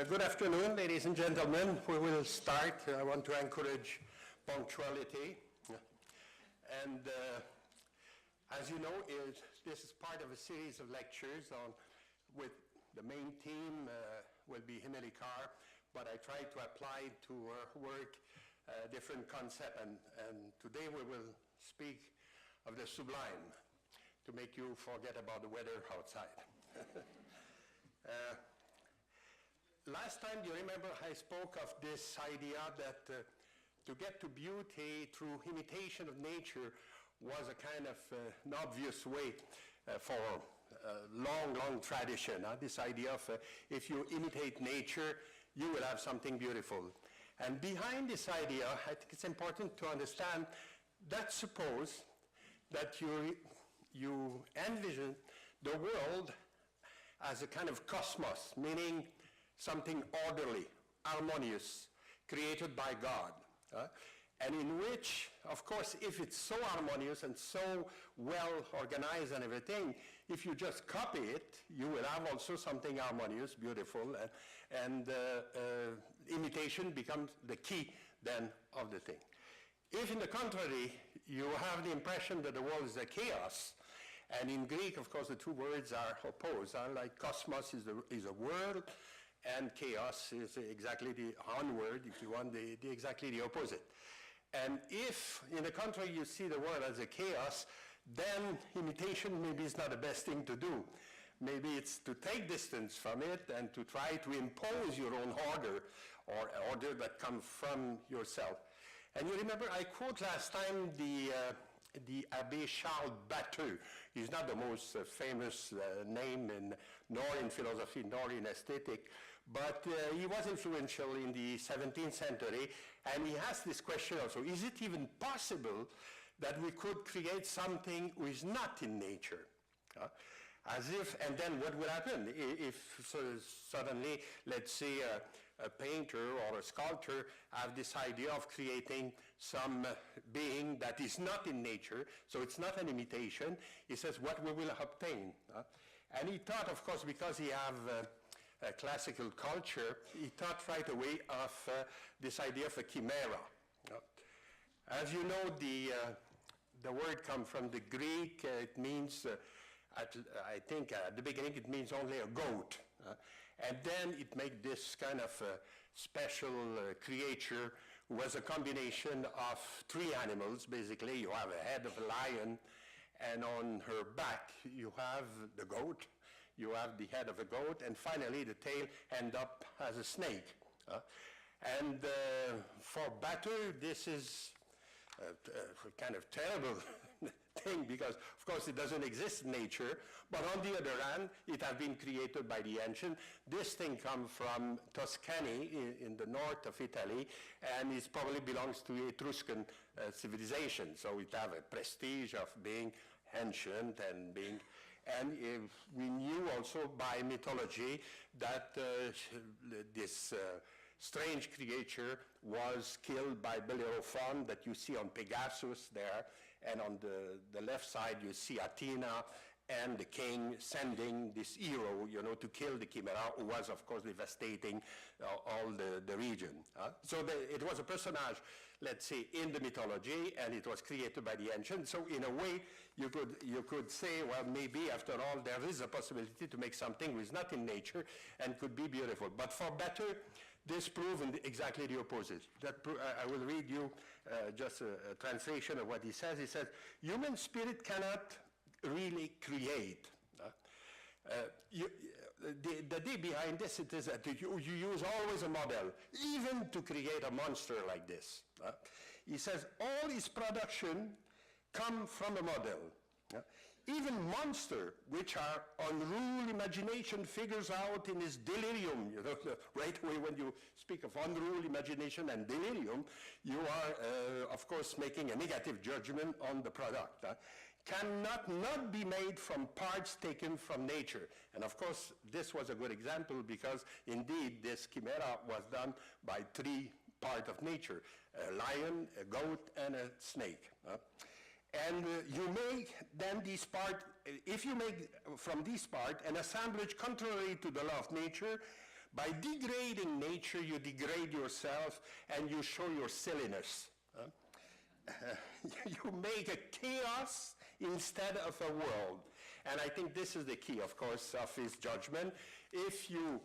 Good afternoon, ladies and gentlemen. We will start. I want to encourage punctuality. And as you know, this is part of a series of lectures with the main theme will be Carr, but I try to apply to her work different concept. And today we will speak of the Sublime to make you forget about the weather outside. Last time, do you remember I spoke of this idea that to get to beauty through imitation of nature was a kind of an obvious way for a long, long tradition. This idea of if you imitate nature, you will have something beautiful. And behind this idea, I think it's important to understand that suppose that you envision the world as a kind of cosmos, meaning something orderly, harmonious, created by God. And in which, of course, if it's so harmonious and so well organized and everything, if you just copy it, you will have also something harmonious, beautiful, and imitation becomes the key then of the thing. If, in the contrary, you have the impression that the world is a chaos, and in Greek, of course, the two words are opposed. Like cosmos is a world, and chaos is exactly the onward, if you want, exactly the opposite. And if, in the contrary, you see the world as a chaos, then imitation maybe is not the best thing to do. Maybe it's to take distance from it and to try to impose your own order, or order that comes from yourself. And you remember, I quote last time the Abbé Charles Batteux. He's not the most famous name nor in philosophy nor in aesthetic, but he was influential in the 17th century, and he asked this question also: is it even possible that we could create something which is not in nature? As if, and then what would happen if suddenly, let's say, a painter or a sculptor have this idea of creating some being that is not in nature, so it's not an imitation. He says, what we will obtain? And he thought, of course, because he have a classical culture, he thought right away of this idea of a chimera. As you know, the word comes from the Greek. It means I think at the beginning it means only a goat. And then it made this kind of special creature who was a combination of three animals. Basically, you have a head of a lion, and on her back you have the goat, you have the head of a goat, and finally the tail end up as a snake. And for Batteux, this is a kind of terrible thing, because of course it doesn't exist in nature, but on the other hand, it has been created by the ancient. This thing comes from Tuscany in the north of Italy, and it probably belongs to Etruscan civilization, so it has a prestige of being ancient and being, and we knew also by mythology that this strange creature was killed by Bellerophon that you see on Pegasus there, and on the left side you see Athena and the king sending this hero, to kill the chimera, who was, of course, devastating all the region. So it was a personage, let's say, in the mythology, and it was created by the ancients. So in a way, you could say, well, maybe after all, there is a possibility to make something which is not in nature and could be beautiful. But for Batteux, this proved exactly the opposite. I will read you just a translation of what he says. He says, human spirit cannot really create. The idea behind this is that you use always a model, even to create a monster like this. He says, all his production come from a model. Even monster, which our unruly imagination figures out in his delirium, right away when you speak of unruly imagination and delirium, you are, of course, making a negative judgment on the product. Cannot not be made from parts taken from nature. And of course, this was a good example, because indeed this chimera was done by three parts of nature: a lion, a goat, and a snake. And you make then this part, if you make from this part an assemblage contrary to the law of nature, By degrading nature, you degrade yourself and you show your silliness. You make a chaos instead of a world. And I think this is the key, of course, of his judgment. If you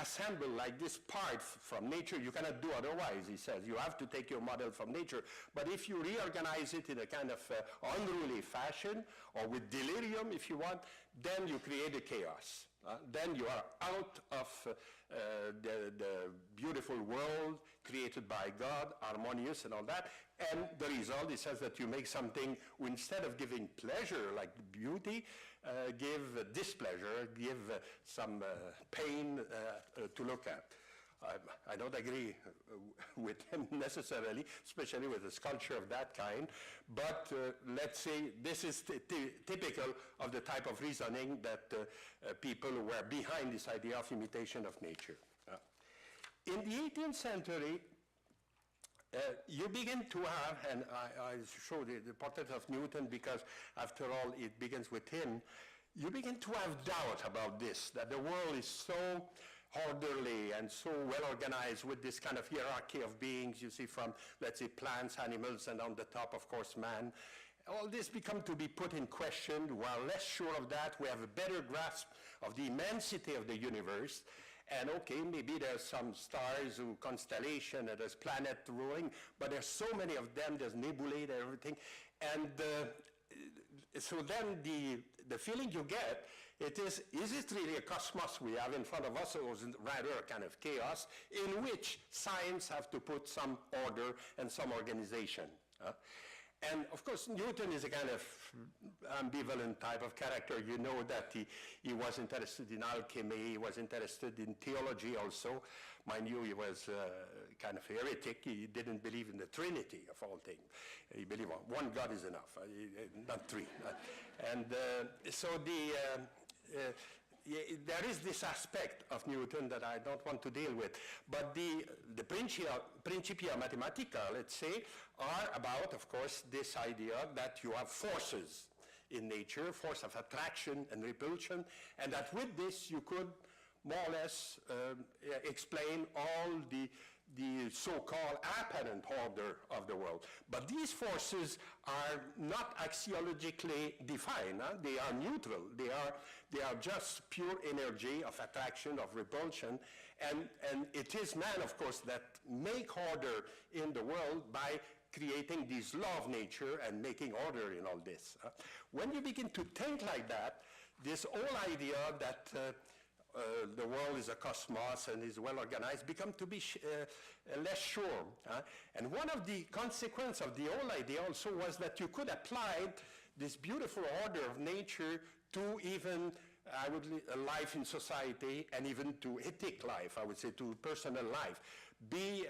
assemble like this part from nature, you cannot do otherwise, he says. You have to take your model from nature. But if you reorganize it in a kind of unruly fashion, or with delirium, if you want, then you create a chaos. Then you are out of the beautiful world created by God, harmonious and all that. And the result, he says that you make something, instead of giving pleasure like beauty, give displeasure, give some pain to look at. I don't agree with him necessarily, especially with a sculpture of that kind, but let's say this is typical of the type of reasoning that people who were behind this idea of imitation of nature. In the 18th century, you begin to have, and I show the portrait of Newton because after all it begins with him, you begin to have doubt about this, that the world is so orderly and so well organized with this kind of hierarchy of beings, you see, from, let's say, plants, animals, and on the top, of course, man. All this become to be put in question. We are less sure of that. We have a better grasp of the immensity of the universe. And okay, maybe there's some stars or constellation, and there's planet ruling, but there's so many of them, there's nebulae and everything. And so then the feeling you get, it is it really a cosmos we have in front of us, or is it rather a kind of chaos in which science have to put some order and some organization? And of course, Newton is a kind of ambivalent type of character. You know that he was interested in alchemy, he was interested in theology also. Mind you, he was kind of heretic. He didn't believe in the Trinity of all things. He believed one God is enough, not three. And so there is this aspect of Newton that I don't want to deal with. But the Principia Mathematica, let's say, are about, of course, this idea that you have forces in nature, force of attraction and repulsion, and that with this you could more or less explain all the so-called apparent order of the world. But these forces are not axiologically defined. They are neutral. They are just pure energy of attraction, of repulsion. And it is man, of course, that make order in the world by creating this law of nature and making order in all this. When you begin to think like that, this whole idea that the world is a cosmos and is well organized become to be less sure. And one of the consequences of the whole idea also was that you could apply this beautiful order of nature to even life in society, and even to ethic life, I would say, to personal life. Be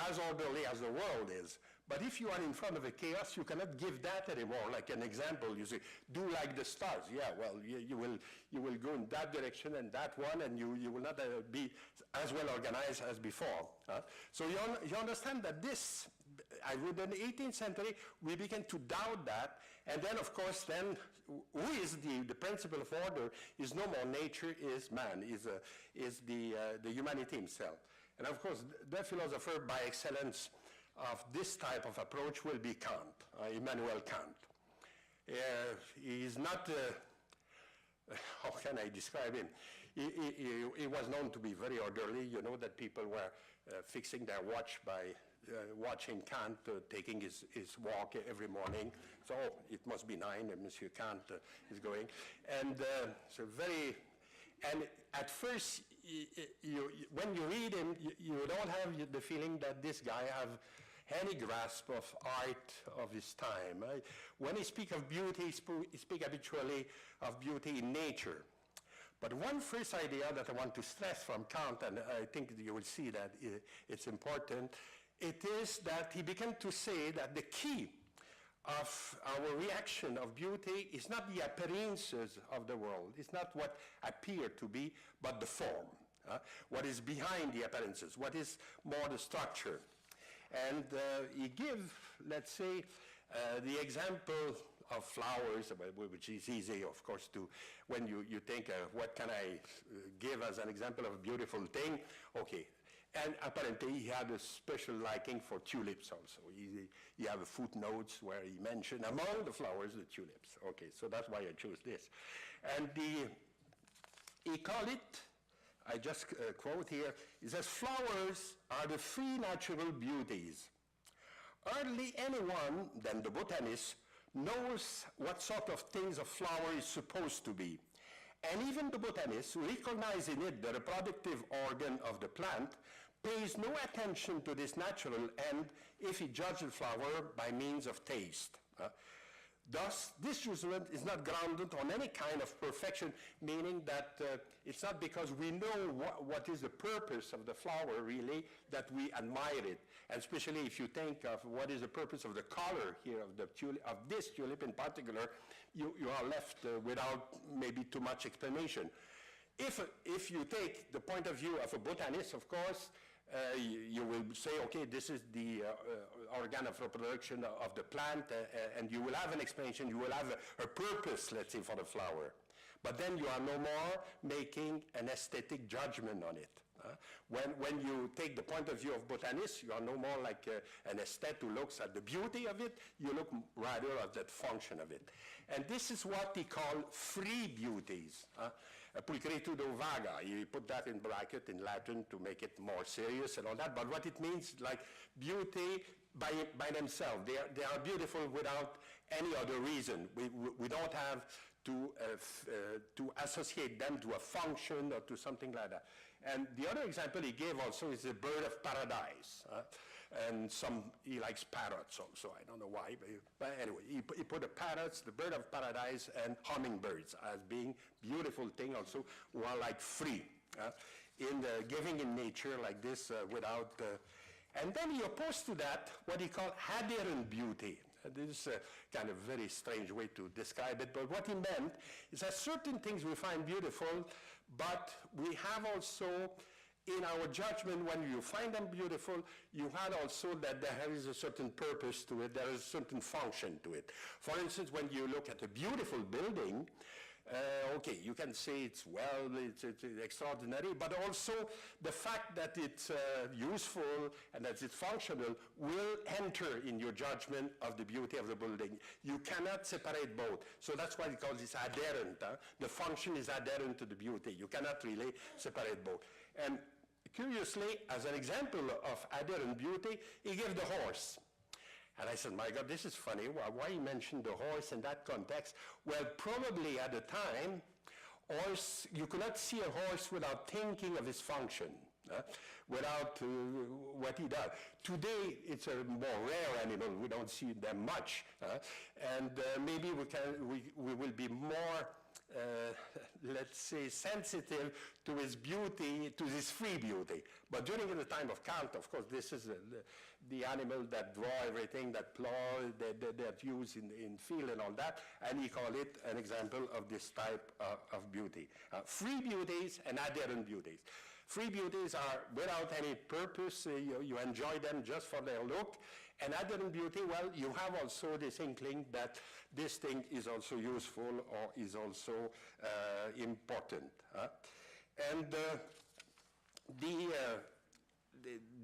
as orderly as the world is. But if you are in front of a chaos, you cannot give that anymore. Like an example, you say, do like the stars. Yeah, well, you will go in that direction and that one, and you will not be as well organized as before. So you understand that this, in the 18th century, we began to doubt that. And then, of course, who is the principle of order is no more nature, is man, is the humanity himself. And of course, the philosopher by excellence of this type of approach will be Kant, Immanuel Kant. He is not, how can I describe him? He was known to be very orderly. You know that people were fixing their watch by watching Kant taking his walk every morning. So it must be 9 and Monsieur Kant is going. And so and at first, when you read him, you don't have the feeling that this guy have any grasp of art of his time. When he speaks of beauty, he speaks habitually of beauty in nature. But one first idea that I want to stress from Kant, and I think you will see that it's important, it is that he began to say that the key of our reaction of beauty is not the appearances of the world. It's not what appear to be, but the form. What is behind the appearances, what is more the structure. And he gives, let's say, the example of flowers, which is easy, of course, to, when you think, what can I give as an example of a beautiful thing? Okay. And apparently he had a special liking for tulips also. He have a footnotes where he mentioned among the flowers the tulips. Okay, so that's why I chose this. And he called it, I just quote here, he says, flowers are the three natural beauties. Hardly anyone, than the botanist, knows what sort of things a flower is supposed to be. And even the botanist, who recognizes in it the reproductive organ of the plant, pays no attention to this natural end if he judges the flower by means of taste. Thus, this judgment is not grounded on any kind of perfection, meaning that it's not because we know what is the purpose of the flower, really, that we admire it. And especially if you think of what is the purpose of the color here of the tulip, of this tulip in particular, you are left without maybe too much explanation. If you take the point of view of a botanist, of course, you will say, okay, this is the organ of reproduction of the plant, and you will have an explanation, you will have a purpose, let's say, for the flower. But then you are no more making an aesthetic judgment on it. When you take the point of view of botanists, you are no more like an aesthete who looks at the beauty of it, you look rather at the function of it. And this is what he called free beauties. Pulchritudo vaga, he put that in bracket in Latin to make it more serious and all that, but what it means, like beauty by themselves. They are beautiful without any other reason. We don't have to associate them to a function or to something like that. And the other example he gave also is the bird of paradise. And he likes parrots also, I don't know why, but anyway, he put the parrots, the bird of paradise, and hummingbirds as being beautiful thing also, who are like free, in the giving in nature like this without, and then he opposed to that what he called adherent beauty. This is a kind of very strange way to describe it, but what he meant is that certain things we find beautiful, but we have also, in our judgment, when you find them beautiful, you had also that there is a certain purpose to it, there is a certain function to it. For instance, when you look at a beautiful building, okay, you can say it's extraordinary, but also the fact that it's useful and that it's functional will enter in your judgment of the beauty of the building. You cannot separate both. So that's why he calls this adherent. The function is adherent to the beauty. You cannot really separate both. And curiously, as an example of adherent beauty, he gave the horse. And I said, my God, this is funny. Why he mentioned the horse in that context? Well, probably at the time, you could not see a horse without thinking of his function, without what he does. Today, it's a more rare animal. We don't see them much. And maybe we will be more, let's say, sensitive to his beauty, to his free beauty. But during the time of Kant, of course, this is the animal that draw everything, that plow, that use in field and all that, and he called it an example of this type of beauty. Free beauties and adherent beauties. Free beauties are without any purpose, you enjoy them just for their look, and adherent beauty, well, you have also this inkling that this thing is also useful or is also important. And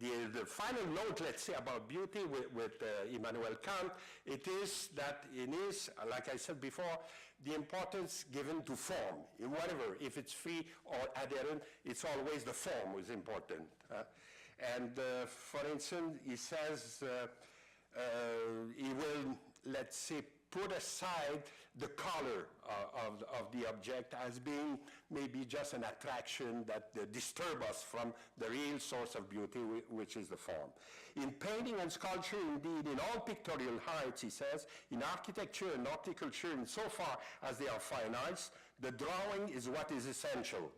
the final note, let's say, about beauty with Immanuel Kant, it is that it is, like I said before, the importance given to form. In whatever, if it's free or adherent, it's always the form is important. And for instance, he says he will, let's say, put aside the color of the object as being maybe just an attraction that disturbs us from the real source of beauty, which is the form. In painting and sculpture, indeed, in all pictorial arts, he says, in architecture and horticulture, insofar as they are fine arts, the drawing is what is essential.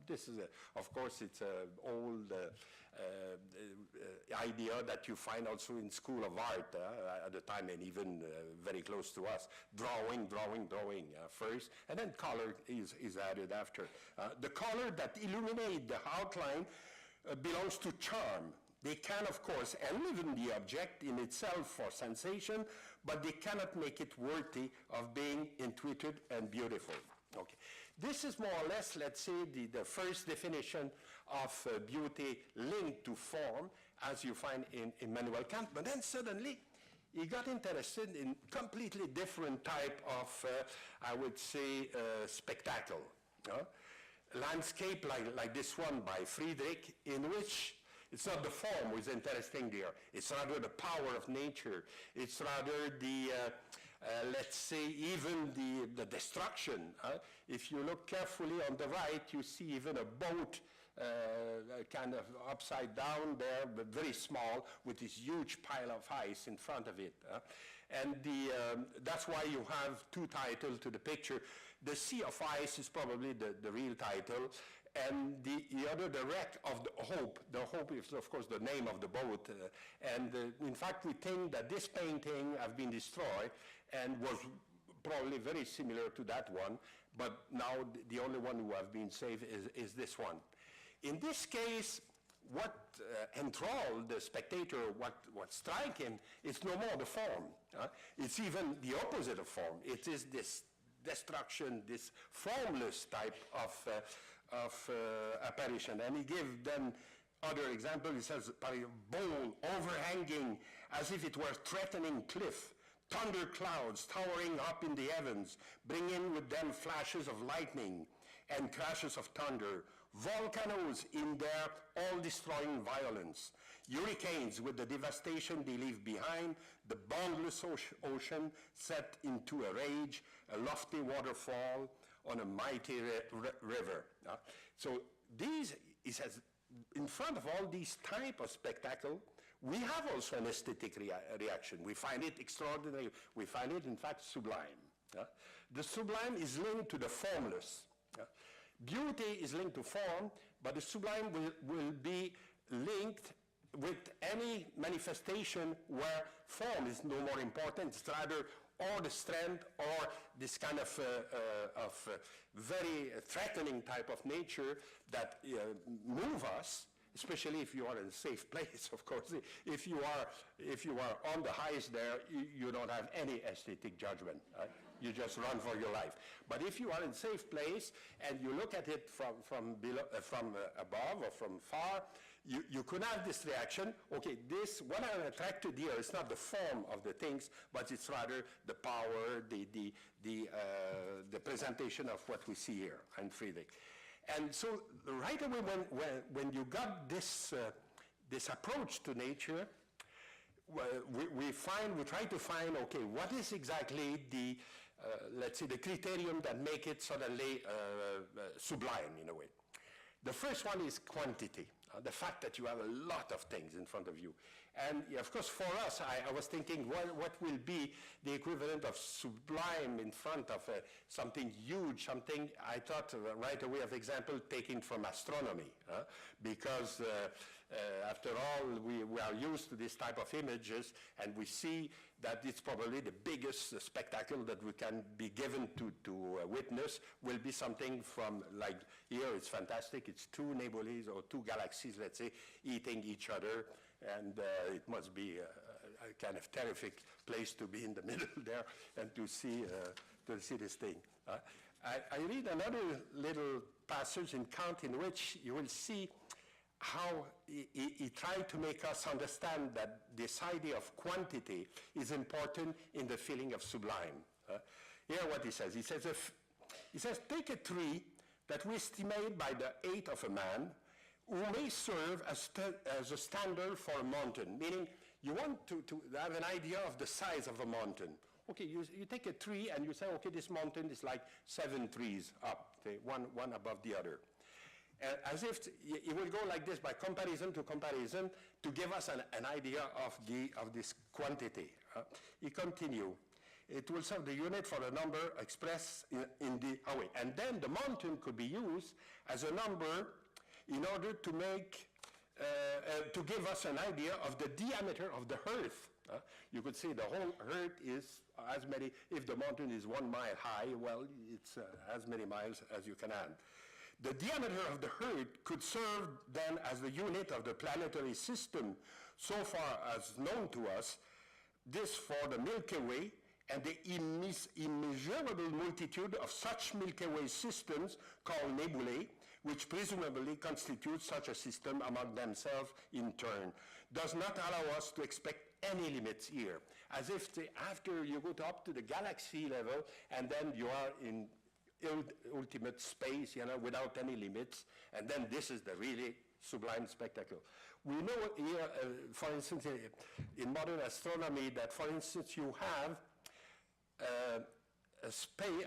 This is, of course, it's an old idea that you find also in School of Art at the time, and even very close to us. Drawing first, and then color is added after. The color that illuminate the outline belongs to charm. They can, of course, enliven the object in itself for sensation, but they cannot make it worthy of being intuitive and beautiful. Okay. This is more or less, let's say, the first definition of beauty linked to form, as you find in Immanuel Kant. But then suddenly, he got interested in completely different type of, I would say, spectacle. Landscape like this one by Friedrich, in which it's not the form which is interesting there. It's rather the power of nature. It's rather the, let's say, even the destruction. If you look carefully on the right, you see even a boat kind of upside down there, but very small, with this huge pile of ice in front of it. And that's why you have two titles to the picture. The Sea of Ice is probably the real title, and the other, The Wreck of the Hope. The Hope is, of course, the name of the boat. In fact, we think that this painting has been destroyed and was probably very similar to that one, but now the only one who has been saved is this one. In this case, what enthralled the spectator, what strike him, is no more the form. It's even the opposite of form. It is this destruction, this formless type of apparition. And he gave them other example. He says, bold, overhanging, as if it were threatening cliff, thunder clouds towering up in the heavens, bringing with them flashes of lightning and crashes of thunder, volcanoes in their all-destroying violence, hurricanes with the devastation they leave behind, the boundless ocean set into a rage, a lofty waterfall on a mighty river. So these, he says, in front of all these type of spectacle, we have also an aesthetic reaction. We find it extraordinary. We find it, in fact, sublime. The sublime is linked to the formless. Beauty is linked to form, but the sublime will be linked with any manifestation where form is no more important. It's rather or the strength or this kind of very threatening type of nature that move us, especially if you are in a safe place, of course. If you are on the highest there, you don't have any aesthetic judgment. You just run for your life. But if you are in a safe place and you look at it from above or from far, you could have this reaction. Okay, what I'm attracted here is not the form of the things, but it's rather the power, the presentation of what we see here in Friedrich. And so right away when you got this approach to nature, we try to find, okay, what is exactly the, let's say, the criterion that make it suddenly sublime in a way. The first one is quantity, the fact that you have a lot of things in front of you. And of course, for us, I was thinking, what will be the equivalent of sublime in front of something huge, something, I thought right away of example taken from astronomy, because after all, we are used to this type of images, and we see that it's probably the biggest spectacle that we can be given to witness will be something from, like here, it's fantastic, it's two nebulae or two galaxies, let's say, eating each other, and it must be a kind of terrific place to be in the middle there and to see this thing. I read another little passage in Kant in which you will see how he tried to make us understand that this idea of quantity is important in the feeling of sublime. Here what he says, take a tree that we estimate by the height of a man, who may serve as a standard for a mountain, meaning you want to have an idea of the size of a mountain. Okay, you take a tree and you say, okay, this mountain is like 7 trees up, one above the other. As if it will go like this by comparison to give us an idea of this quantity. He continue. It will serve the unit for a number expressed in the, and then the mountain could be used as a number in order to make, to give us an idea of the diameter of the earth. You could say the whole earth is as many, if the mountain is 1 mile high, well, it's as many miles as you can add. The diameter of the earth could serve then as the unit of the planetary system so far as known to us, this for the Milky Way and the immeasurable multitude of such Milky Way systems called nebulae, which presumably constitute such a system among themselves in turn, does not allow us to expect any limits here, as if after you go up to the galaxy level and then you are in ultimate space, without any limits, and then this is the really sublime spectacle. We know here, for instance, in modern astronomy that, for instance, you have a space,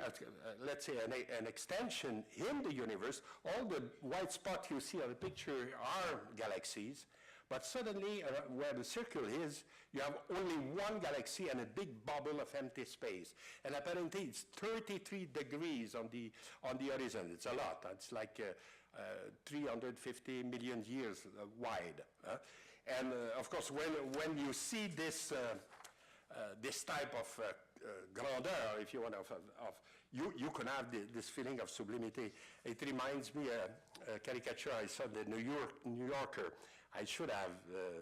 let's say an extension in the universe. All the white spots you see on the picture are galaxies, but suddenly where the circle is, you have only one galaxy and a big bubble of empty space. And apparently it's 33 degrees on the horizon. It's a lot. It's like 350 million years wide. And of course, when you see this this type of grandeur, if you want, you can have this feeling of sublimity. It reminds me a caricature I saw in the New Yorker. I should have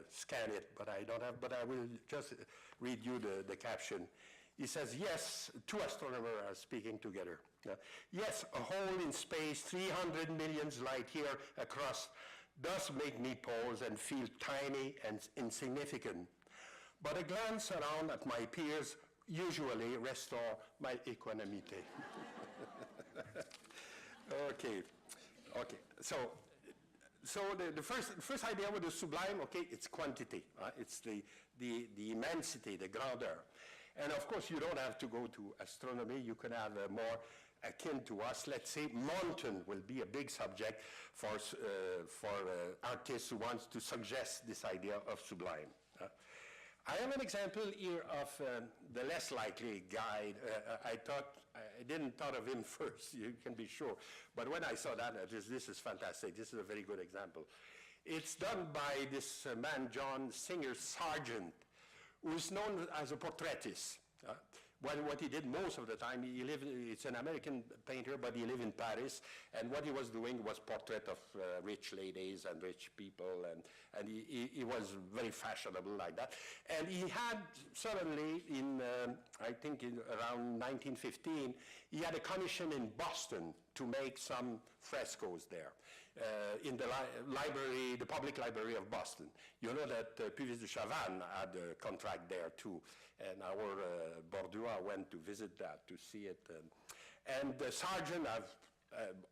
scanned it, but I don't have, but I will just read you the caption. He says, yes, two astronomers are speaking together. Yes, a hole in space 300 million light years across does make me pause and feel tiny and insignificant. But a glance around at my peers usually restore my equanimity. Okay. So the first idea with the sublime, okay, it's quantity. It's the immensity, the grandeur. And of course, you don't have to go to astronomy. You can have a more akin to us. Let's say mountain will be a big subject for artists who want to suggest this idea of sublime. I have an example here of the less likely guy. I didn't thought of him first, you can be sure. But when I saw that, this is fantastic. This is a very good example. It's done by this man, John Singer Sargent, who is known as a portraitist. What he did most of the time, it's an American painter, but he lived in Paris, and what he was doing was portrait of rich ladies and rich people, and he was very fashionable like that. And he had suddenly I think around 1915, he had a commission in Boston to make some frescoes there. In the library, the public library of Boston. You know that Puvis de Chavannes had a contract there too, and our Bordeaux went to visit that, to see it. And the Sargent have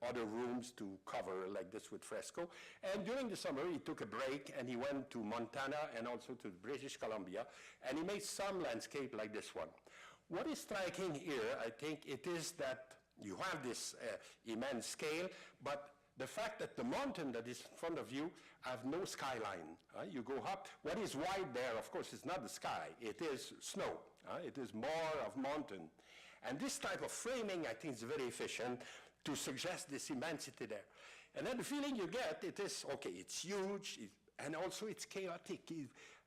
other rooms to cover like this with fresco. And during the summer, he took a break and he went to Montana and also to British Columbia, and he made some landscape like this one. What is striking here, I think, it is that you have this immense scale, but the fact that the mountain that is in front of you have no skyline. You go up, what is white there, of course, is not the sky. It is snow. It is more of mountain. And this type of framing, I think, is very efficient to suggest this immensity there. And then the feeling you get, it is, okay, it's huge, and also it's chaotic.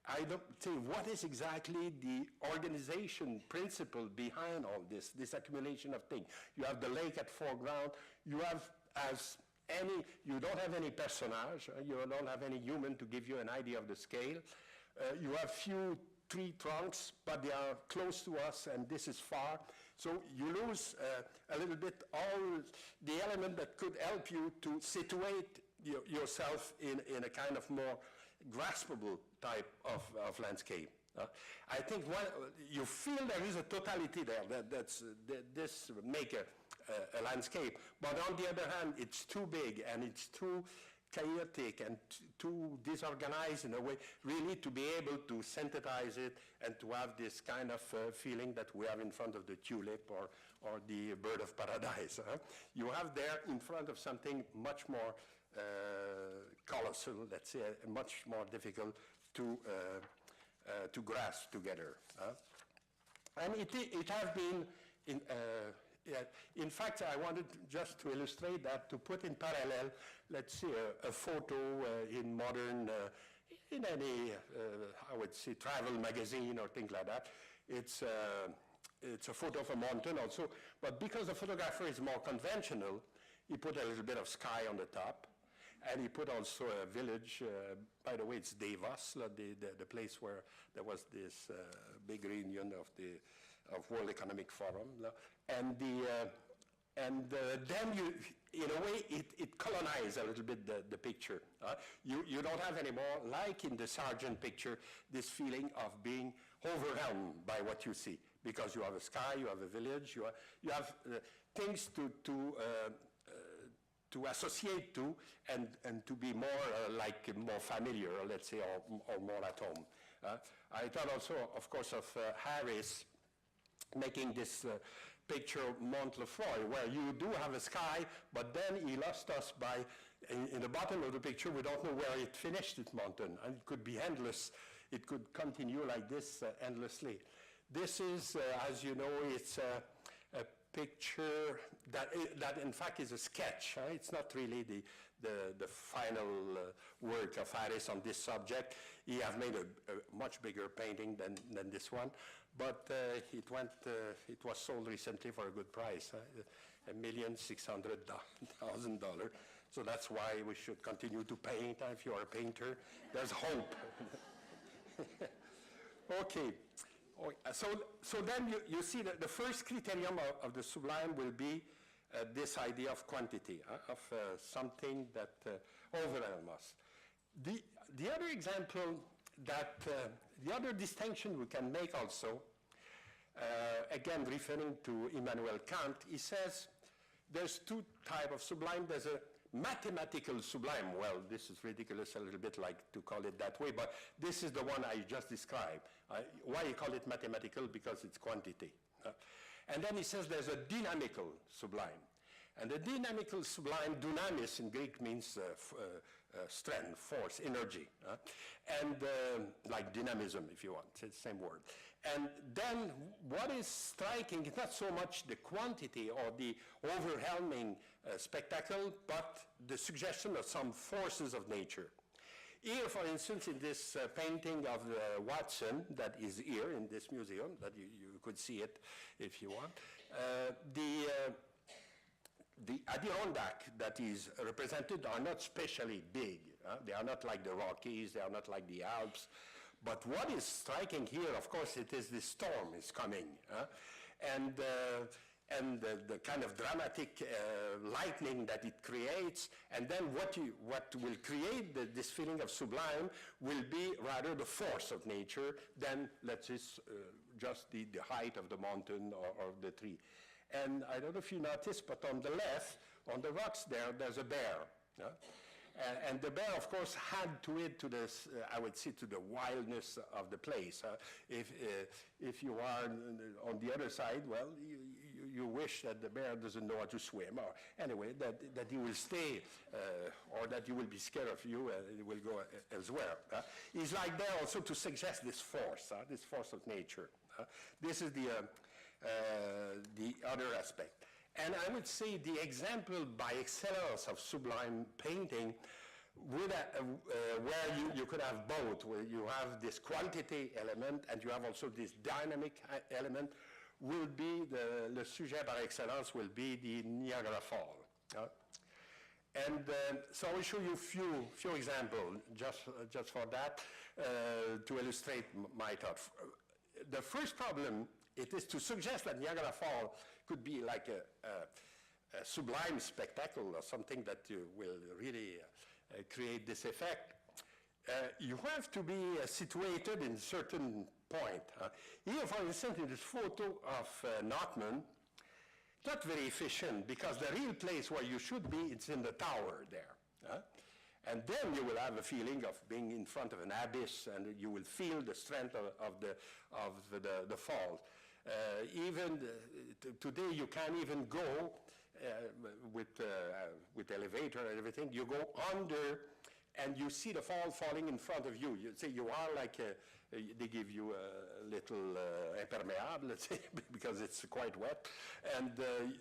I don't say what is exactly the organization principle behind all this accumulation of things. You have the lake at foreground, you have you don't have any personage, you don't have any human to give you an idea of the scale. You have few tree trunks, but they are close to us, and this is far. So you lose a little bit all the element that could help you to situate yourself in a kind of more graspable type of landscape. I think you feel there is a totality there this make a landscape, but on the other hand, it's too big and it's too chaotic and too disorganized in a way, really to be able to synthesize it and to have this kind of feeling that we have in front of the tulip or the bird of paradise. You have there in front of something much more colossal, let's say, much more difficult to grasp together. And it has been in fact, I wanted just to illustrate that, to put in parallel, let's say, a photo in modern, in any, I would say, travel magazine or things like that. It's a photo of a mountain also, but because the photographer is more conventional, he put a little bit of sky on the top, And he put also a village, by the way, it's Davos, the place where there was this big reunion of World Economic Forum. And then you, in a way, it colonized a little bit the picture. You don't have anymore, like in the Sargent picture, this feeling of being overwhelmed by what you see, because you have a sky, you have a village, you have things to associate to, and to be more more familiar, let's say, or more at home. I thought also, of course, of Harris making this picture Montlefroy, where you do have a sky, but then he lost us by, in the bottom of the picture, we don't know where it finished, its mountain, and it could be endless. It could continue like this endlessly. This is, as you know, it's a picture that in fact is a sketch. It's not really the final work of Harris on this subject. He has made a much bigger painting than this one, but it was sold recently for a good price, $1,600,000. So that's why we should continue to paint. If you're a painter, there's hope. Okay. So then you see that the first criterion of the Sublime will be this idea of quantity, of something that overwhelms us. The other example that, the other distinction we can make also, again referring to Immanuel Kant, he says there's two types of Sublime. There's a mathematical Sublime. Well, this is ridiculous a little bit, like to call it that way, but this is the one I just described. Why you call it mathematical? Because it's quantity. And then he says there's a dynamical Sublime. And the dynamical Sublime, dynamis in Greek means strength, force, energy. And like dynamism, if you want, it's the same word. And then what is striking is not so much the quantity or the overwhelming spectacle, but the suggestion of some forces of nature. Here, for instance, in this painting of Watson that is here in this museum, that you could see it if you want, the Adirondack that is represented are not specially big. They are not like the Rockies, they are not like the Alps. But what is striking here, of course, it is the storm is coming. And the kind of dramatic lightning that it creates, and then what will create this feeling of Sublime will be rather the force of nature than, let's say, just the height of the mountain or the tree. And I don't know if you noticed, but on the left, on the rocks there's a bear. And the bear, of course, had to it to this, I would say, to the wildness of the place. If you are on the other side, well, you wish that the bear doesn't know how to swim, or anyway, that he will stay, or that he will be scared of you and he will go elsewhere. He's like there also to suggest this force of nature. This is the other aspect. And I would say the example by excellence of Sublime painting would, where you could have both, where you have this quantity element and you have also this dynamic element, will be le sujet par excellence will be the Niagara Falls. And so I will show you a few examples just for that to illustrate my thought. The first problem, it is to suggest that Niagara Falls could be like a sublime spectacle or something that will really create this effect. You have to be situated in a certain point. Here, for instance, in this photo of Notman, not very efficient, because the real place where you should be, it's in the tower there. And then you will have a feeling of being in front of an abyss, and you will feel the strength of the falls. Even today, you can't even go with elevator and everything. You go under, and you see the fall falling in front of you. You say you are like they give you a little impermeable, let's say, because it's quite wet, and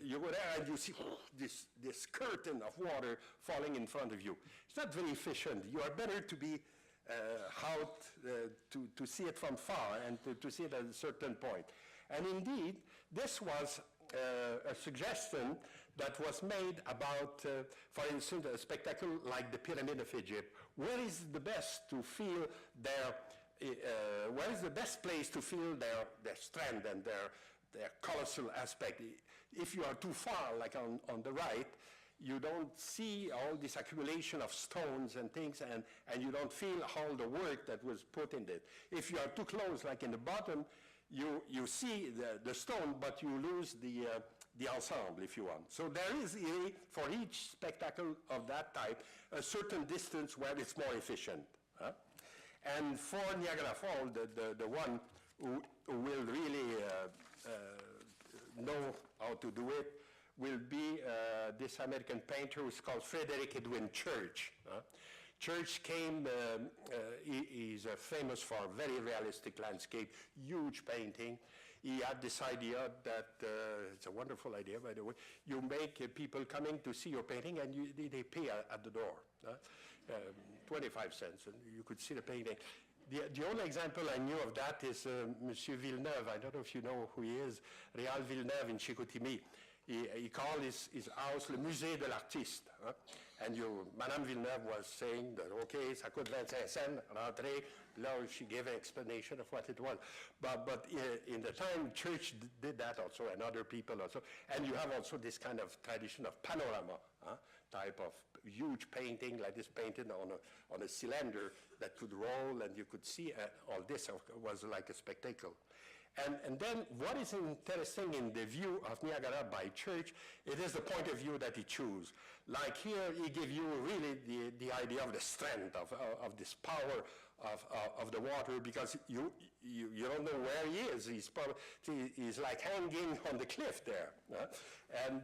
you go there and you see this curtain of water falling in front of you. It's not very efficient. You are better to be out to see it from far and to see it at a certain point. And indeed, this was a suggestion that was made about, for instance, a spectacle like the Pyramid of Egypt. Where is the best to feel where is the best place to feel their strength and their colossal aspect? If you are too far, like on the right, you don't see all this accumulation of stones and things, and you don't feel all the work that was put in it. If you are too close, like in the bottom, you see the stone, but you lose the ensemble, if you want. So there is, for each spectacle of that type, a certain distance where it's more efficient. Huh? And for Niagara Falls, the one who will really know how to do it will be this American painter who's called Frederick Edwin Church. Church came, he's famous for very realistic landscape, huge painting. He had this idea that, it's a wonderful idea, by the way, you make people coming to see your painting and they pay at the door. 25 cents, and you could see the painting. The only example I knew of that is Monsieur Villeneuve. I don't know if you know who he is, Réal Villeneuve in Chicoutimi. He called his house le musée de l'artiste. Huh? And Madame Villeneuve was saying that, okay, ça coûte 25 cents, rentrée. Là, she gave an explanation of what it was. But in the time, Church did that also, and other people also. And you have also this kind of tradition of panorama, type of huge painting, like this painted on a cylinder that could roll, and you could see all this was like a spectacle. And then what is interesting in the view of Niagara by Church, it is the point of view that he chose. Like here, he gives you really the idea of the strength of this power of the water, because you don't know where he is. He's like hanging on the cliff there, and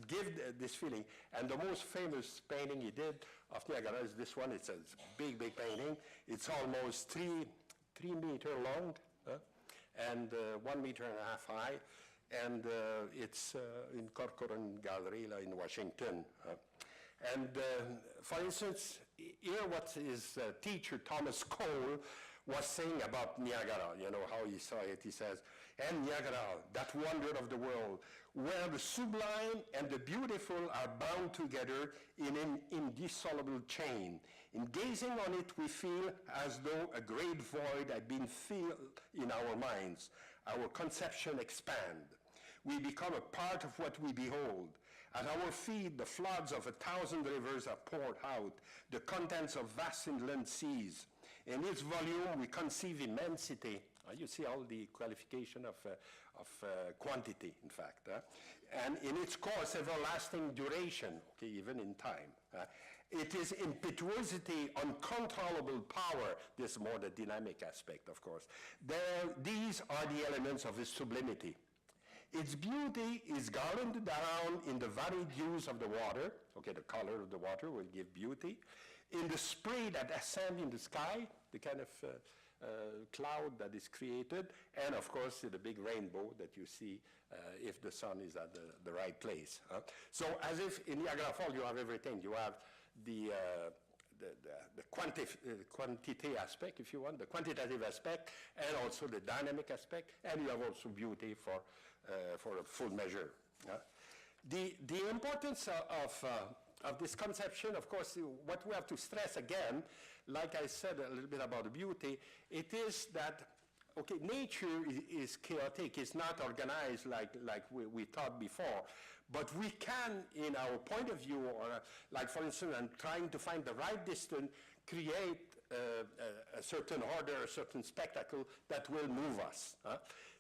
give this feeling. And the most famous painting he did of Niagara is this one. It's a big painting. It's almost 3 meters long. And 1.5 meters high, and it's in Corcoran Gallery in Washington. And for instance, here what his teacher, Thomas Cole, was saying about Niagara, you know, how he saw it. He says, and Niagara, that wonder of the world, where the sublime and the beautiful are bound together in an indissoluble chain. In gazing on it, we feel as though a great void had been filled in our minds. Our conception expands. We become a part of what we behold. At our feet, the floods of 1,000 rivers are poured out, the contents of vast inland seas. In its volume, we conceive immensity. You see all the qualification of quantity, in fact. And in its course, everlasting duration, okay, even in time. It is impetuosity, uncontrollable power. This is more the dynamic aspect, of course. These are the elements of its sublimity. Its beauty is garlanded around in the varied hues of the water. Okay, the color of the water will give beauty. In the spray that ascends in the sky, the kind of cloud that is created, and of course the big rainbow that you see if the sun is at the right place. So as if in Niagara Falls you have everything. You have the quantity aspect, if you want, the quantitative aspect, and also the dynamic aspect, and you have also beauty for a full measure. The importance of this conception, of course, what we have to stress again, like I said a little bit about the beauty, it is that, okay, nature is chaotic, it's not organized like we thought before, but we can, in our point of view, or like for instance, and trying to find the right distance, create a certain order, a certain spectacle that will move us.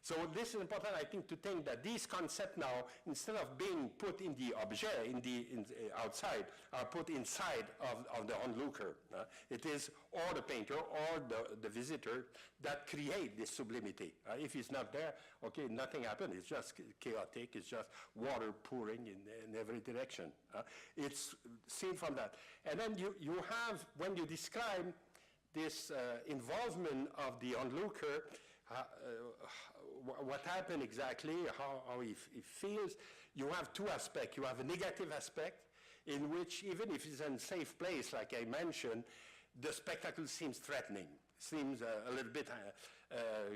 So this is important, I think, to think that these concepts now, instead of being put in the objet, outside, are put inside of the onlooker. It is or the painter or the visitor that create this sublimity. If it's not there, okay, nothing happens. It's just chaotic. It's just water pouring in every direction. It's seen from that. And then you have, when you describe this involvement of the onlooker, what happened exactly, how he feels, you have two aspects. You have a negative aspect in which, even if it's in a safe place, like I mentioned, the spectacle seems threatening, seems a little bit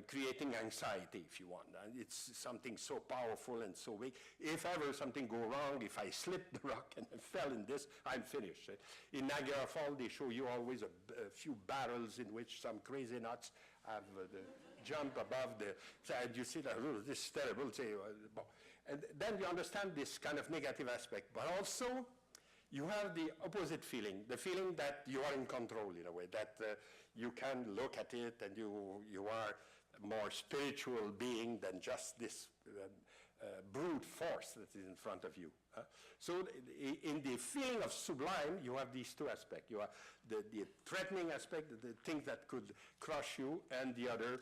creating anxiety, if you want. And it's something so powerful and so big. If ever something go wrong, if I slip the rock and I fell in this, I'm finished. In Niagara Falls, they show you always a few barrels in which some crazy nuts have the jump above the, and you see that, oh, this is terrible. And then you understand this kind of negative aspect, but also you have the opposite feeling, the feeling that you are in control in a way, that you can look at it and you are a more spiritual being than just this brute force that is in front of you. So in the feeling of Sublime, you have these two aspects. You have the threatening aspect, the things that could crush you, and the other,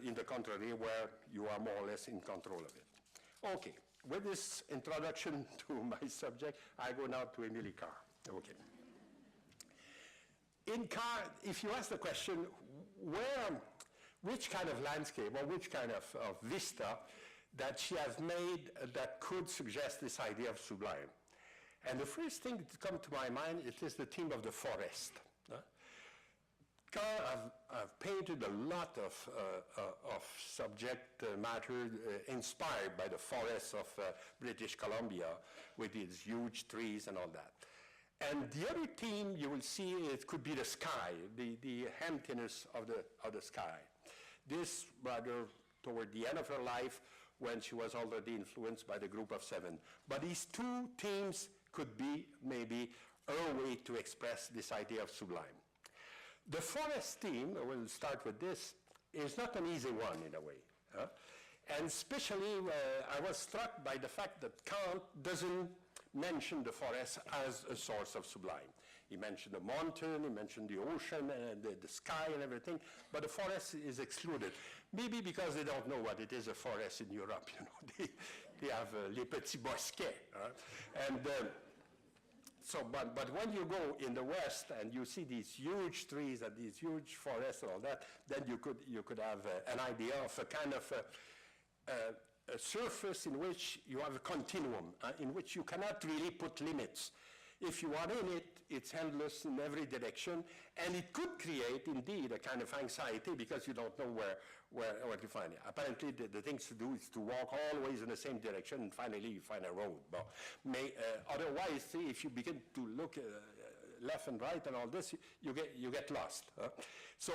in the contrary, where you are more or less in control of it. Okay, with this introduction to my subject, I go now to Emily Carr. Okay. In Carr, if you ask the question, which kind of landscape or which kind of vista that she has made that could suggest this idea of Sublime. And the first thing that comes to my mind, it is the theme of the forest. Carr have painted a lot of subject matter inspired by the forests of British Columbia with its huge trees and all that. And the other theme you will see, it could be the sky, the emptiness of the sky. This rather toward the end of her life, when she was already influenced by the Group of Seven. But these two themes could be maybe a way to express this idea of Sublime. The forest theme, we'll start with this, is not an easy one in a way. And especially, I was struck by the fact that Kant doesn't mention the forest as a source of Sublime. He mentioned the mountain, he mentioned the ocean, and the sky and everything, but the forest is excluded. Maybe because they don't know what it is, a forest in Europe, you know. They have les petits bosquets. And so, but when you go in the West and you see these huge trees and these huge forests and all that, then you could have an idea of a kind of a surface in which you have a continuum, in which you cannot really put limits. If you are in it, it's endless in every direction, and it could create, indeed, a kind of anxiety because you don't know where to find it. Apparently, the things to do is to walk always in the same direction, and finally you find a road. But otherwise, see, if you begin to look left and right and all this, you get lost. So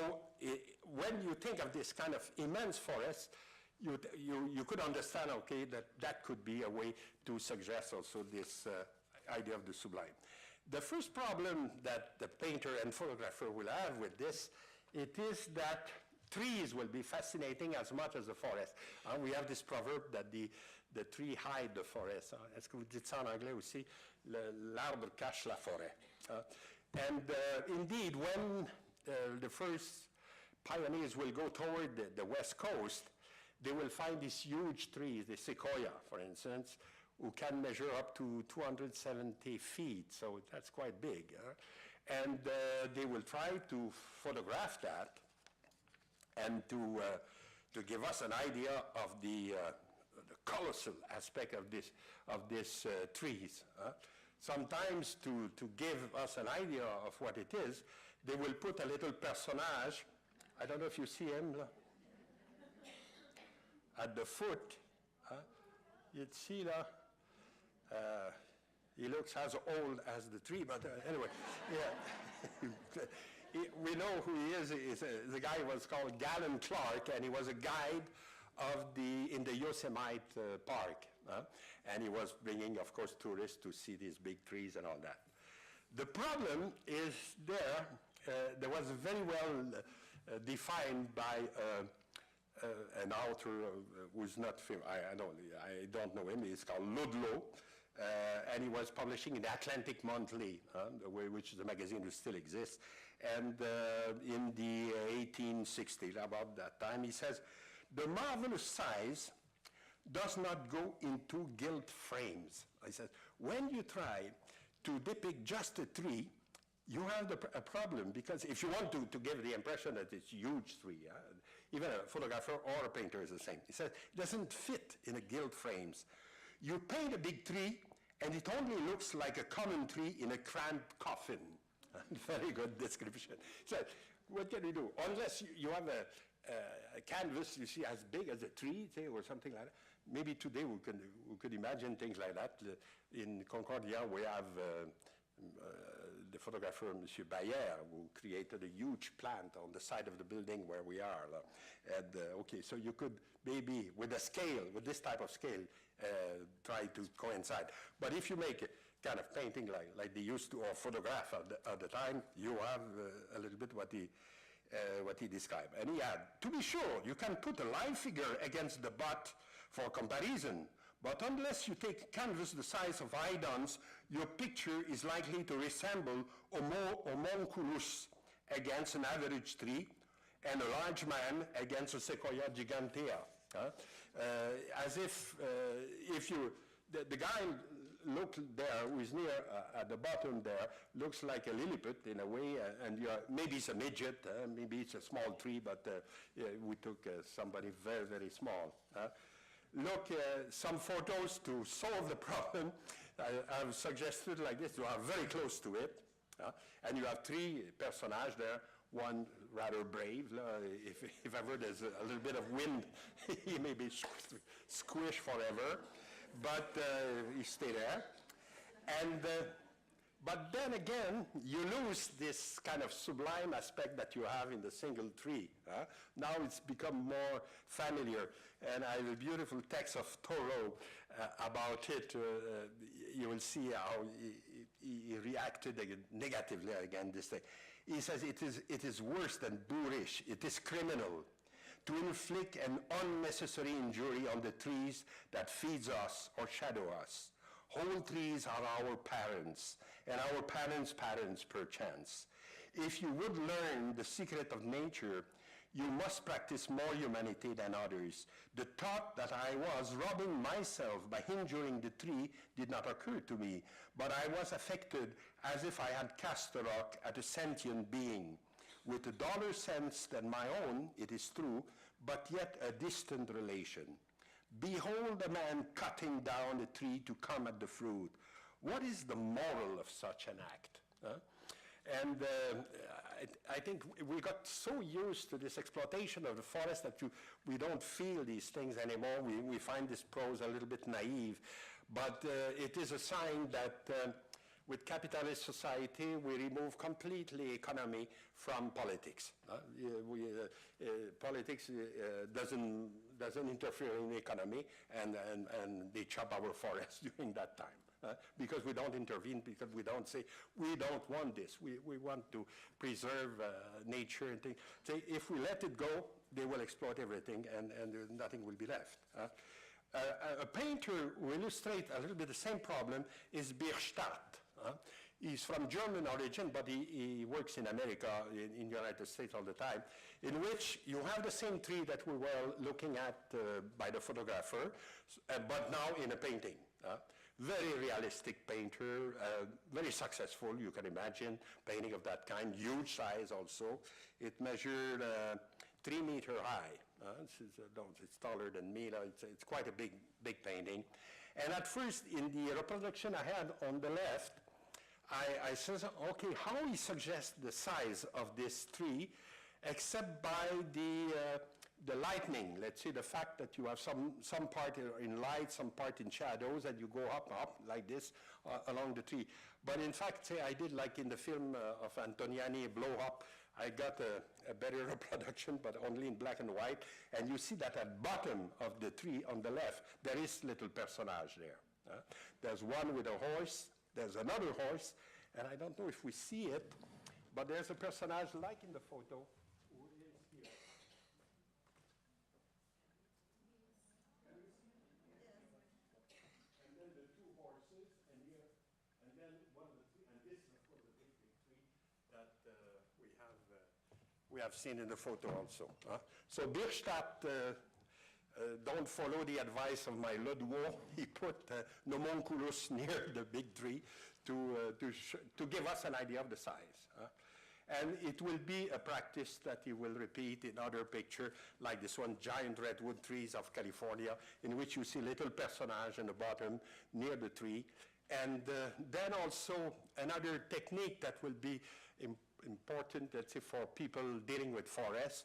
when you think of this kind of immense forest, you could understand, okay, that could be a way to suggest also this idea of the Sublime. The first problem that the painter and photographer will have with this, it is that trees will be fascinating as much as the forest. We have this proverb that the tree hide the forest. Est-ce que vous dites ça en anglais aussi? L'arbre cache la forêt. And indeed, when the first pioneers will go toward the west coast, they will find these huge trees, the sequoia, for instance, who can measure up to 270 feet, so that's quite big. And they will try to photograph that and to give us an idea of the colossal aspect of this trees. Sometimes to give us an idea of what it is, they will put a little personage. I don't know if you see him at the foot. You'd see that. He looks as old as the tree, but anyway, yeah. We know who he is. The guy was called Galen Clark, and he was a guide in the Yosemite Park. And he was bringing, of course, tourists to see these big trees and all that. The problem is there was very well defined by an author who's not famous. I don't know him. He's called Ludlow. And he was publishing in the Atlantic Monthly, which is a magazine that still exists. And in the 1860s, about that time, he says, the marvelous size does not go into gilt frames. He says, when you try to depict just a tree, you have a problem, because if you want to give the impression that it's a huge tree, even a photographer or a painter is the same. He says, it doesn't fit in a gilt frames. You paint a big tree, and it only looks like a common tree in a cramped coffin. Very good description. So what can you do? Unless you have a canvas, you see, as big as a tree, say, or something like that. Maybe today we could imagine things like that. In Concordia, we have the photographer, Monsieur Bayer, who created a huge plant on the side of the building where we are. And okay, so you could maybe, with a scale, with this type of scale, try to coincide. But if you make a kind of painting like they used to, or photograph at the time, you have a little bit what he described. And he had, to be sure, you can put a live figure against the butt for comparison, but unless you take canvas the size of Haydn's, your picture is likely to resemble homunculus against an average tree and a large man against a Sequoia gigantea. As if the guy look there, who is near at the bottom there, looks like a Lilliput in a way, and maybe it's a midget, maybe it's a small tree, but we took somebody very, very small. Look, some photos to solve the problem. I've suggested like this, you are very close to it, and you have three personages there, one rather brave, if ever there's a little bit of wind, he may be squished forever, but he stay there. And, but then again, you lose this kind of sublime aspect that you have in the single tree. Now it's become more familiar, and I have a beautiful text of Thoreau about it. You will see how he reacted negatively against this thing. He says, it is worse than boorish, it is criminal to inflict an unnecessary injury on the trees that feeds us or shadow us. Whole trees are our parents, and our parents' parents perchance. If you would learn the secret of nature, you must practice more humanity than others. The thought that I was robbing myself by injuring the tree did not occur to me, but I was affected as if I had cast a rock at a sentient being. With a dollar sense than my own, it is true, but yet a distant relation. Behold a man cutting down a tree to come at the fruit. What is the moral of such an act? And I think we got so used to this exploitation of the forest that we don't feel these things anymore. We find this prose a little bit naive, but it is a sign that with capitalist society, we remove completely economy from politics. Politics doesn't interfere in the economy, and they chop our forests during that time. Because we don't intervene, because we don't say, we don't want this. We want to preserve nature and things. So if we let it go, they will exploit everything, and nothing will be left. A painter who illustrates a little bit the same problem is Bierstadt. He's from German origin, but he works in America, in the United States all the time, in which you have the same tree that we were looking at by the photographer, but now in a painting. Very realistic painter, very successful, you can imagine, painting of that kind, huge size also. It measured 3 meters high. It's taller than me, it's quite a big painting. And at first, in the reproduction I had on the left, I said, okay, how he suggests the size of this tree, except by the lightning. Let's say the fact that you have some part in light, some part in shadows, and you go up like this along the tree. But in fact, say I did like in the film of Antoniani, Blow Up, I got a better reproduction, but only in black and white. And you see that at bottom of the tree on the left, there is little personage there. There's one with a horse, there's another horse, and I don't know if we see it, but there's a personage like in the photo who is here. Can you see? Yes. And then the two horses, and here, and then one of the three, and this is of course the big tree that we have seen in the photo also. So Bierstadt don't follow the advice of my Leduo. He put homunculus near the big tree to give us an idea of the size. And it will be a practice that he will repeat in other pictures, like this one, giant redwood trees of California, in which you see little personage in the bottom near the tree. And then also another technique that will be important, let's say, for people dealing with forests.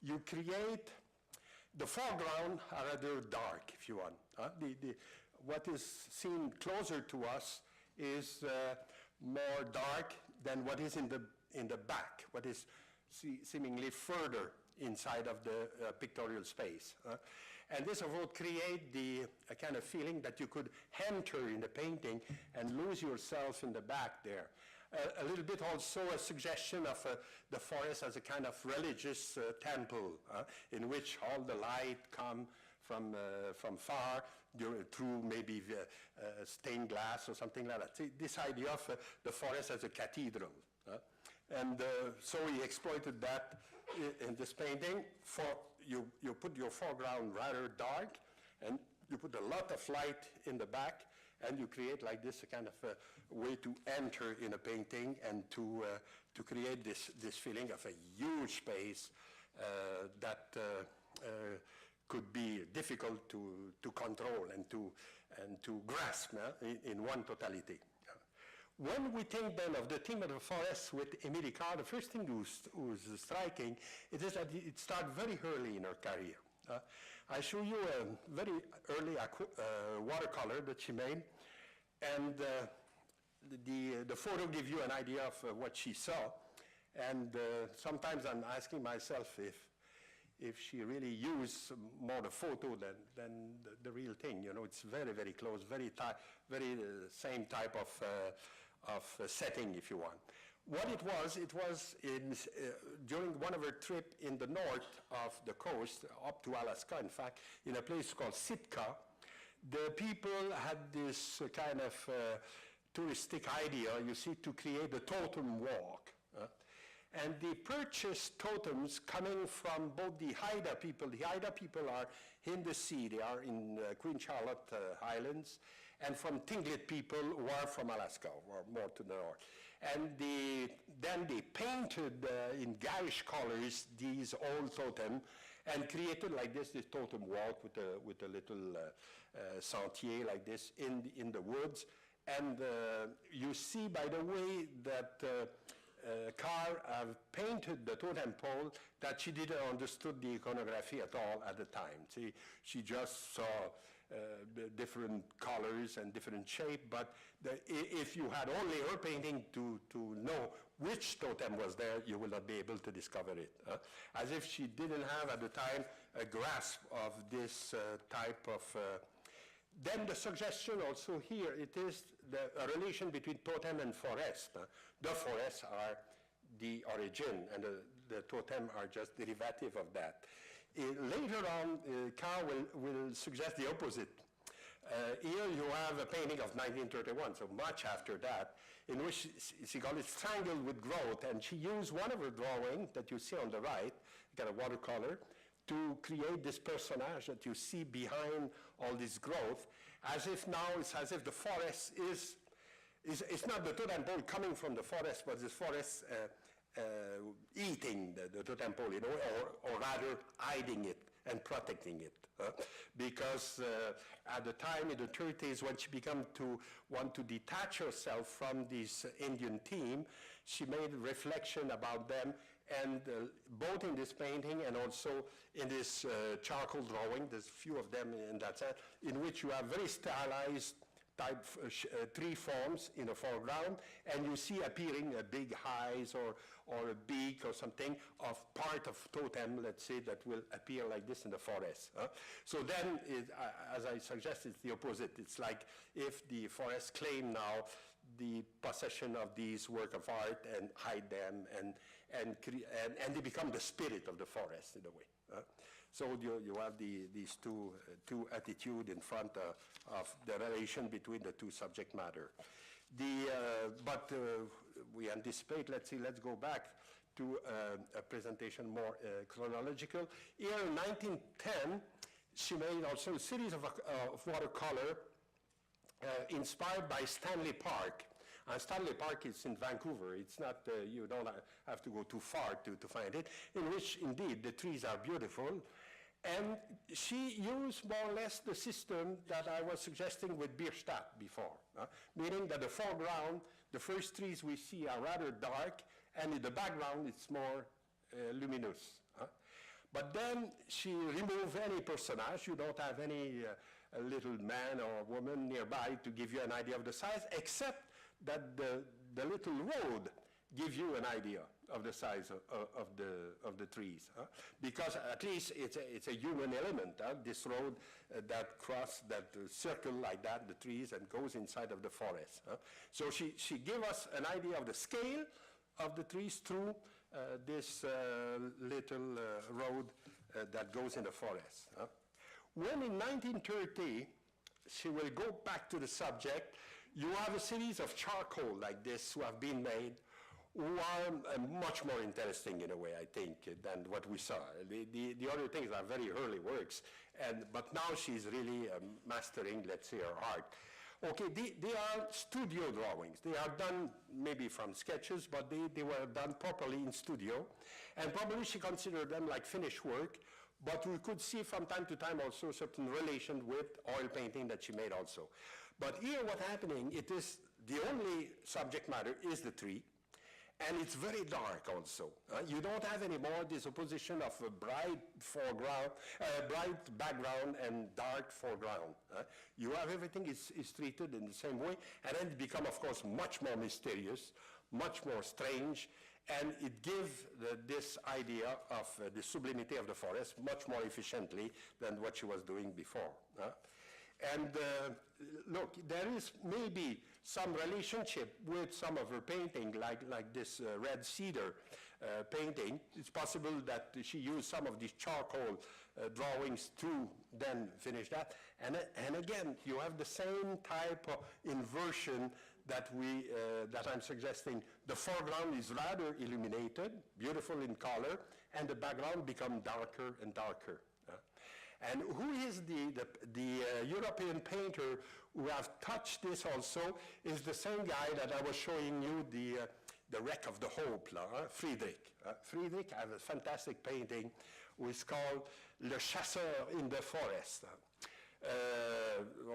you create, the foreground are rather dark, if you want. What is seen closer to us is more dark than what is in the back, what is seemingly further inside of the pictorial space. And this of all create a kind of feeling that you could enter in the painting and lose yourself in the back there. A little bit also a suggestion of the forest as a kind of religious temple in which all the light come from far through maybe stained glass or something like that. See, this idea of the forest as a cathedral. And so he exploited that in this painting. You put your foreground rather dark, and you put a lot of light in the back, and you create like this a kind of a way to enter in a painting and to create this feeling of a huge space that could be difficult to control and to grasp in one totality. When we think then of the theme of the forest with Émilie Carr, the first thing who's striking it is that it started very early in her career. I show you a very early watercolor that she made, and the photo gives you an idea of what she saw. And sometimes I'm asking myself if she really used more the photo than the real thing. You know, it's very, very close, very same type of setting, if you want. What it was during one of her trips in the north of the coast, up to Alaska, in fact, in a place called Sitka, the people had this kind of touristic idea, you see, to create a totem walk. And they purchased totems coming from both the Haida people. The Haida people are in the sea, they are in Queen Charlotte Islands, and from Tlingit people who are from Alaska, or more to the north. And then they painted in garish colors these old totems and created like this totem walk with a little sentier like this in the woods. And you see, by the way, that Carr painted the totem pole that she didn't understood the iconography at all at the time. See, she just saw different colors and different shape, but if you had only her painting to know which totem was there, you will not be able to discover it. As if she didn't have at the time a grasp of this type of then the suggestion also here, it is a relation between totem and forest. The forests are the origin, and the totem are just derivative of that. Later on, Carr will suggest the opposite. Here you have a painting of 1931, so much after that, in which she called it Strangled with Growth, and she used one of her drawings that you see on the right, got a watercolor, to create this personage that you see behind all this growth, as if now it's as if the forest it's not the totem pole coming from the forest, but the forest eating the totem pole, you know, or rather hiding it and protecting it. Because at the time in the 30s, when she began to want to detach herself from this Indian theme, she made a reflection about them, and both in this painting and also in this charcoal drawing, there's a few of them in that set, in which you have very stylized type tree forms in the foreground, and you see appearing big eyes or a beak or something of part of totem, let's say, that will appear like this in the forest. So then, as I suggest, it's the opposite. It's like if the forest claim now the possession of these work of art and hide them, and they become the spirit of the forest in a way. So you have these two attitudes in front of the relation between the two subject matter. But we anticipate, let's go back to a presentation more chronological. Here in 1910, she made also a series of watercolor inspired by Stanley Park. Stanley Park is in Vancouver. It's not, you don't have to go too far to find it, in which indeed the trees are beautiful. And she used more or less the system that I was suggesting with Bierstadt before, meaning that the foreground, the first trees we see are rather dark, and in the background it's more luminous. But then she removed any personage. You don't have any little man or woman nearby to give you an idea of the size, except that the little road gives you an idea of the size of the trees. Because at least it's a human element, this road that circle like that, the trees, and goes inside of the forest. So she gave us an idea of the scale of the trees through this little road that goes in the forest. When in 1930, she will go back to the subject, you have a series of charcoal like this who have been made, who are much more interesting in a way, I think, than what we saw. The other things are very early works, but now she's really mastering, let's say, her art. Okay, they are studio drawings. They are done maybe from sketches, but they were done properly in studio. And probably she considered them like finished work, but we could see from time to time also certain relation with oil painting that she made also. But here what's happening, it is the only subject matter is the tree, and it's very dark also. You don't have anymore this opposition of a bright foreground, bright background and dark foreground. You have everything is treated in the same way, and then it becomes, of course, much more mysterious, much more strange, and it gives this idea of the sublimity of the forest much more efficiently than what she was doing before. And look, there is maybe some relationship with some of her painting, like this red cedar painting. It's possible that she used some of these charcoal drawings to then finish that. And again, you have the same type of inversion that I'm suggesting. The foreground is rather illuminated, beautiful in color, and the background becomes darker and darker. And who is the European painter who have touched this also is the same guy that I was showing you, the Wreck of the Hope, Friedrich. Friedrich has a fantastic painting which is called Le Chasseur in the Forest.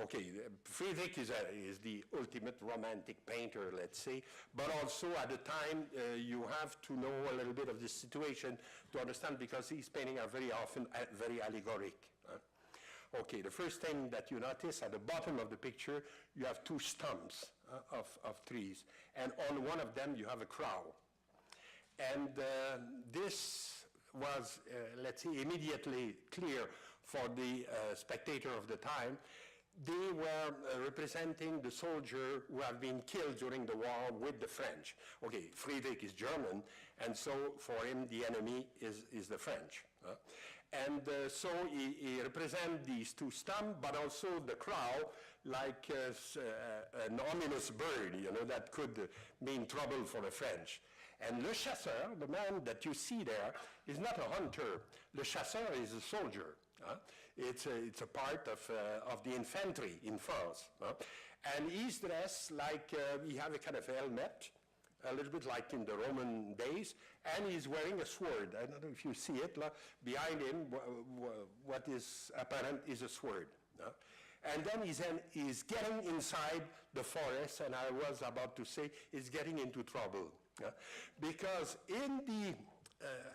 Okay, Friedrich is the ultimate romantic painter, let's say, but also at the time you have to know a little bit of the situation to understand, because his paintings are very often very allegoric. Okay, the first thing that you notice at the bottom of the picture, you have two stumps of trees, and on one of them you have a crow. And this was, let's say, immediately clear for the spectator of the time. They were representing the soldier who have been killed during the war with the French. Okay, Friedrich is German, and so for him the enemy is the French. And so he represents these two stumps, but also the crow, like an ominous bird, you know, that could mean trouble for the French. And Le Chasseur, the man that you see there, is not a hunter. Le Chasseur is a soldier. It's a part of the infantry in France. And he's dressed like, he has a kind of helmet, a little bit like in the Roman days, and he's wearing a sword. I don't know if you see it. Behind him, what is apparent is a sword. And then he's getting inside the forest, and I was about to say, he's getting into trouble. Because in the,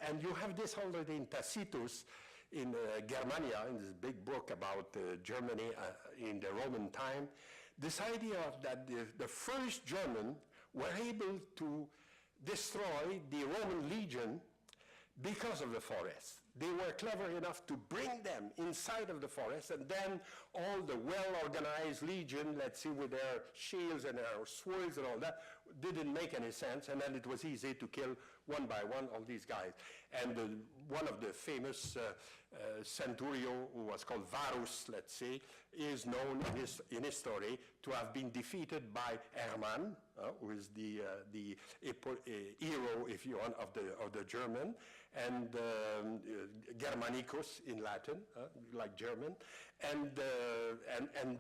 and you have this already in Tacitus, in Germania, in this big book about Germany in the Roman time, this idea that the first German were able to destroy the Roman legion because of the forest. They were clever enough to bring them inside of the forest, and then all the well-organized legion, let's see, with their shields and their swords and all that, didn't make any sense, and then it was easy to kill one by one all these guys. And one of the famous centurion, who was called Varus, let's say, is known in history to have been defeated by Hermann, who is the hero, if you want, of the German, and Germanicus in Latin, like German, and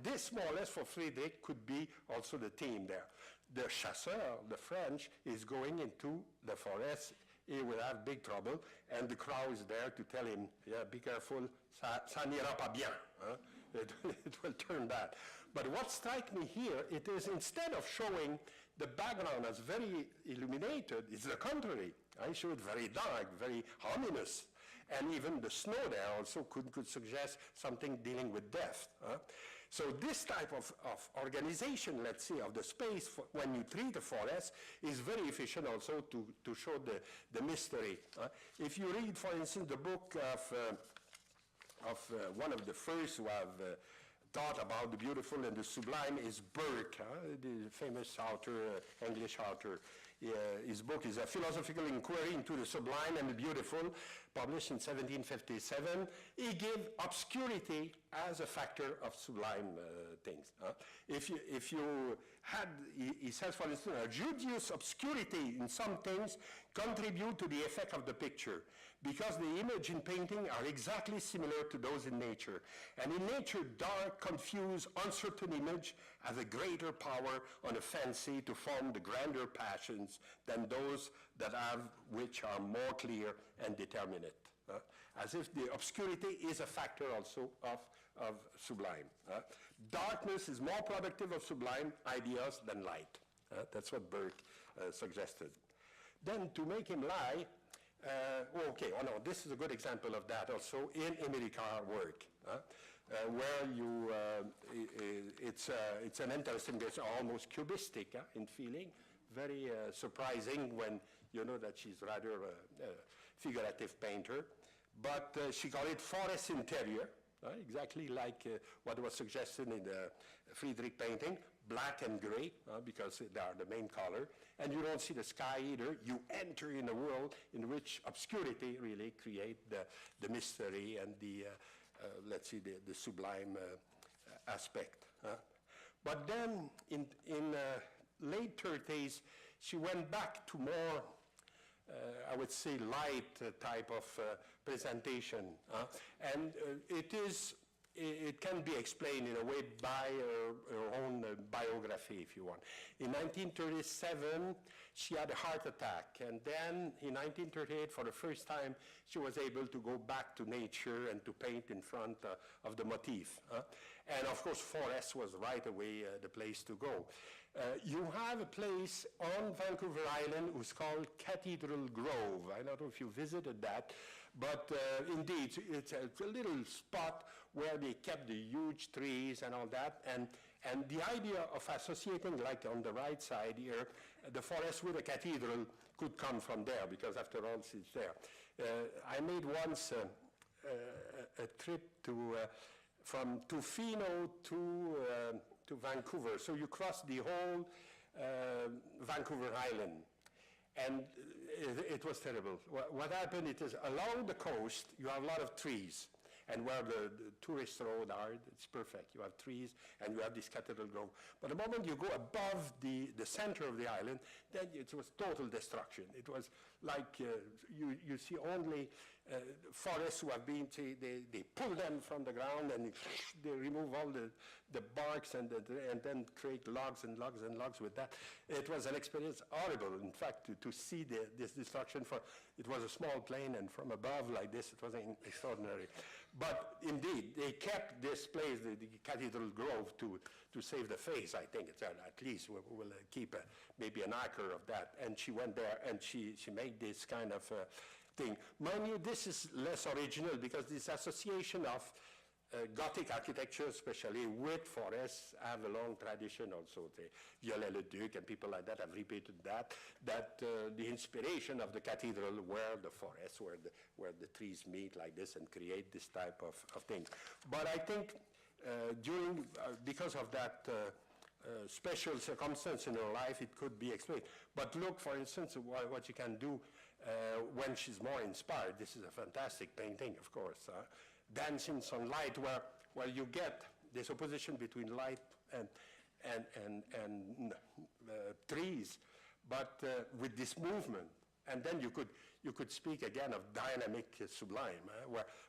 this more or less for Friedrich could be also the theme there. The chasseur, the French, is going into the forest. He will have big trouble, and the crow is there to tell him, yeah, be careful, ça n'ira pas bien. It will turn bad. But what strikes me here, it is instead of showing the background as very illuminated, it's the contrary. I show it very dark, very ominous. And even the snow there also could suggest something dealing with death. So this type of organization, let's say, of the space when you treat a forest is very efficient also to show the mystery. If you read, for instance, the book of one of the first who have thought about the beautiful and the sublime is Burke, the famous author, English author. His book is A Philosophical Inquiry into the Sublime and the Beautiful, published in 1757. He gave obscurity as a factor of sublime things. If you had, he says, for instance, a judicious obscurity in some things contribute to the effect of the picture, because the image in painting are exactly similar to those in nature. And in nature, dark, confused, uncertain image have a greater power on a fancy to form the grander passions than those that have which are more clear and determinate. As if the obscurity is a factor also of sublime. Darkness is more productive of sublime ideas than light. That's what Burke suggested. Then to make him lie, this is a good example of that also in Emily Carr work, where you, it's an interesting, it's almost cubistic in feeling, very surprising when you know that she's rather a figurative painter, but she called it forest interior, exactly like what was suggested in the Friedrich painting, black and gray, because they are the main color, and you don't see the sky either. You enter in a world in which obscurity really creates the mystery and the, let's see, the sublime aspect. But then in late 30s, she went back to more, I would say, light type of presentation. And it can be explained in a way by her own biography, if you want. In 1937, she had a heart attack, and then in 1938, for the first time, she was able to go back to nature and to paint in front of the motif. And of course, forest was right away the place to go. You have a place on Vancouver Island who's called Cathedral Grove. I don't know if you visited that, but indeed, it's a little spot where they kept the huge trees and all that, and the idea of associating, like on the right side here, the forest with a cathedral could come from there, because after all, it's there. I made once a trip from Tofino to Vancouver, so you cross the whole Vancouver Island. And it was terrible. What happened, it is along the coast, you have a lot of trees. And where the tourist road are, it's perfect. You have trees and you have this Cathedral Grove. But the moment you go above the center of the island, then it was total destruction. It was like you see only forests who have been, they pull them from the ground and they remove all the barks and then create logs and logs and logs with that. It was an experience horrible, in fact, to see this destruction. It was a small plane, and from above like this, it was extraordinary. But indeed, they kept this place, the Cathedral Grove, to save the face, I think. It's at least we'll keep maybe an acre of that. And she went there and she made this kind of thing. Mind you, this is less original because this association of Gothic architecture, especially with forests, have a long tradition also. Viollet-le-Duc and people like that have repeated that the inspiration of the cathedral were the forests, where the trees meet like this and create this type of things. But I think because of that special circumstance in her life, it could be explained. But look, for instance, what you can do when she's more inspired. This is a fantastic painting, of course. Dancing sunlight, where you get this opposition between light and trees, but with this movement. And then you could speak again of dynamic sublime,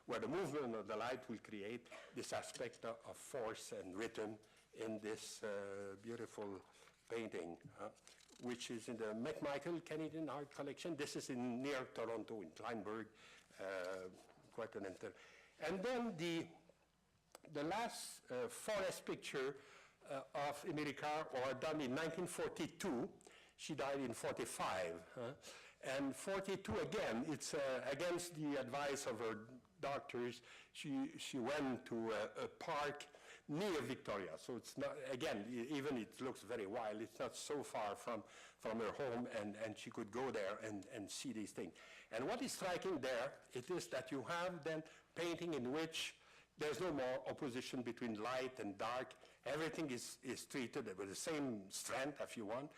where the movement of the light will create this aspect of force and rhythm in this beautiful painting, which is in the McMichael Canadian Art Collection. This is near Toronto, in Kleinburg, quite an And then the last forest picture of Emily Carr were done in 1942. She died in 45. And 42, again, it's against the advice of her doctors. She went to a park near Victoria. So it's not, again, even it looks very wild, it's not so far from her home, and she could go there and see these things. And what is striking there, it is that you have then painting in which there's no more opposition between light and dark. Everything is treated with the same strength, if you want,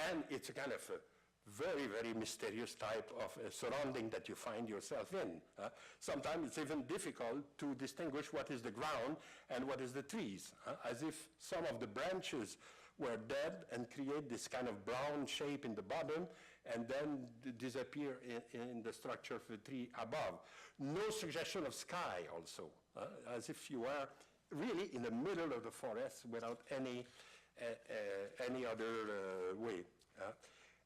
and it's a kind of a very, very mysterious type of surrounding that you find yourself in. Sometimes it's even difficult to distinguish what is the ground and what is the trees, as if some of the branches were dead and create this kind of brown shape in the bottom and then disappear in the structure of the tree above. No suggestion of sky also, as if you are really in the middle of the forest without any other way.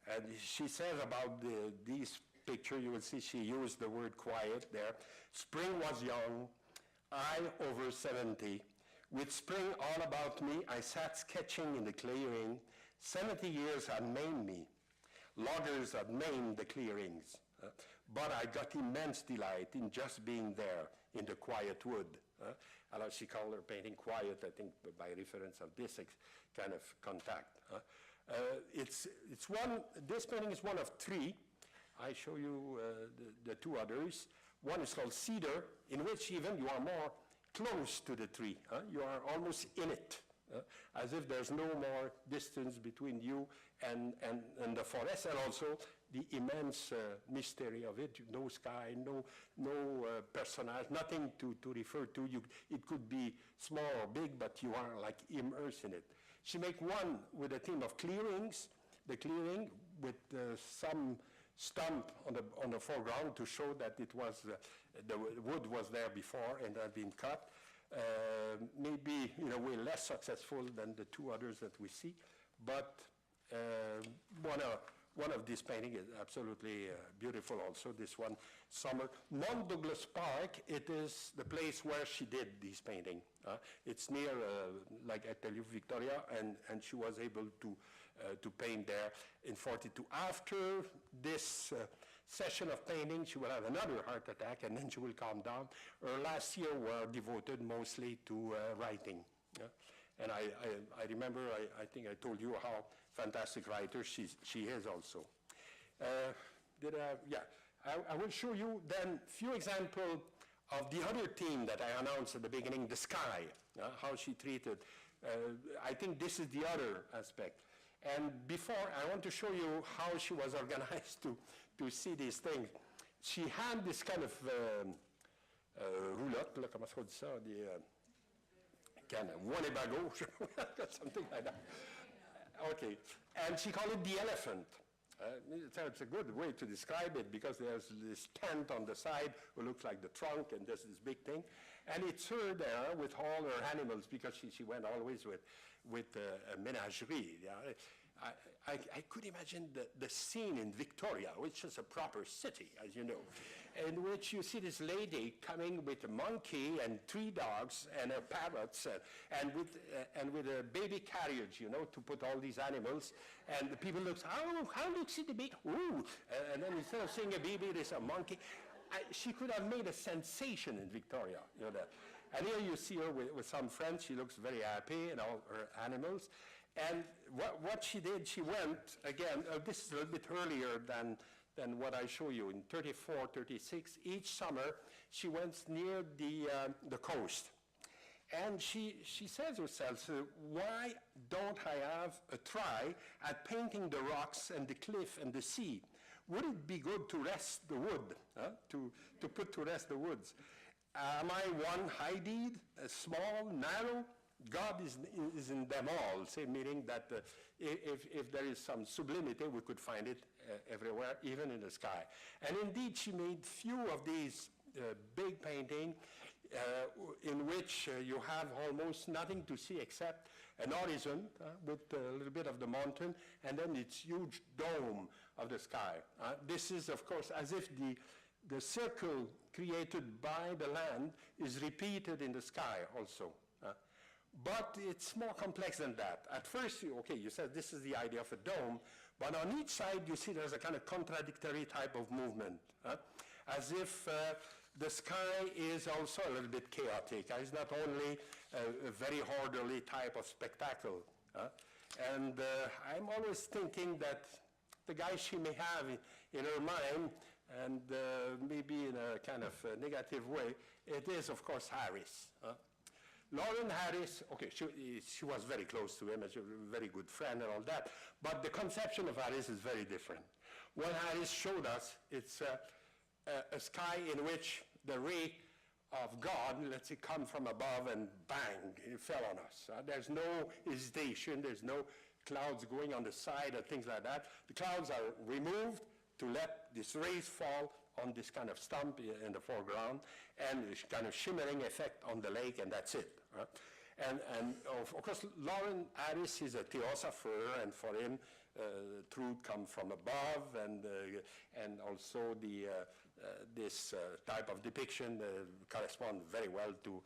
And she says about these pictures, you will see she used the word quiet there. Spring was young, I over 70. With spring all about me, I sat sketching in the clearing. 70 years had maimed me. Loggers had maimed the clearings. But I got immense delight in just being there in the quiet wood. Alors she called her painting quiet, I think, by reference of this kind of contact. This painting is one of three. I show you the two others. One is called Cedar, in which even you are more close to the tree. You are almost in it, as if there's no more distance between you and the forest, and also the immense mystery of it. No sky, no personage, nothing to refer to. It could be small or big, but you are like immersed in it. She make one with a theme of clearings, the clearing with some stump on the foreground to show that it was, the wood was there before and had been cut. Maybe in a way less successful than the two others that we see, but one of these paintings is absolutely beautiful also, this one, Summer. Mount Douglas Park, it is the place where she did this painting. It's near, like I tell you, Victoria, and she was able to paint there in 42. After this session of painting, she will have another heart attack, and then she will calm down. Her last year were devoted mostly to writing. And I remember, I think I told you how fantastic writer she is also. I will show you then few examples of the other theme that I announced at the beginning, the sky, how she treated. I think this is the other aspect. And before, I want to show you how she was organized to see these things. She had this kind of roulotte, là, comment on dit ça, kind of Winnebago, something like that. Okay, and she called it the elephant. It's a good way to describe it because there's this tent on the side who looks like the trunk, and there's this big thing. And it's her there with all her animals because she went always with a menagerie. Yeah. I could imagine the scene in Victoria, which is a proper city, as you know, in which you see this lady coming with a monkey and 3 dogs and parrots and with a baby carriage, you know, to put all these animals. And the people look, how looks it the baby? Ooh, and then instead of seeing a baby, there's a monkey. She could have made a sensation in Victoria, you know that. And here you see her with some friends. She looks very happy and all her animals. And what she did, she went, again, this is a little bit earlier than what I show you, in 34, 36. Each summer, she went near the coast. And she says herself, why don't I have a try at painting the rocks and the cliff and the sea? Would it be good to rest the wood, to put to rest the woods? Am I one high-deed, small, narrow? God is in them all, meaning that if there is some sublimity, we could find it everywhere, even in the sky. And indeed, she made few of these big paintings in which you have almost nothing to see except an horizon with a little bit of the mountain, and then its huge dome of the sky. This is, of course, as if the circle created by the land is repeated in the sky also. But it's more complex than that. At first, you said this is the idea of a dome, but on each side you see there's a kind of contradictory type of movement, as if the sky is also a little bit chaotic. It's not only a very orderly type of spectacle. And I'm always thinking that the guy she may have in her mind, and maybe in a kind of negative way, it is, of course, Harris. Lauren Harris, she was very close to him, as a very good friend and all that, but the conception of Harris is very different. What Harris showed us, it's a sky in which the ray of God, let's say, come from above and bang, it fell on us. There's no hesitation, there's no clouds going on the side or things like that. The clouds are removed to let these rays fall on this kind of stump in the foreground, and this kind of shimmering effect on the lake, and that's it. And of course, Lauren Harris is a theosopher, and for him, truth comes from above, and also this type of depiction corresponds very well to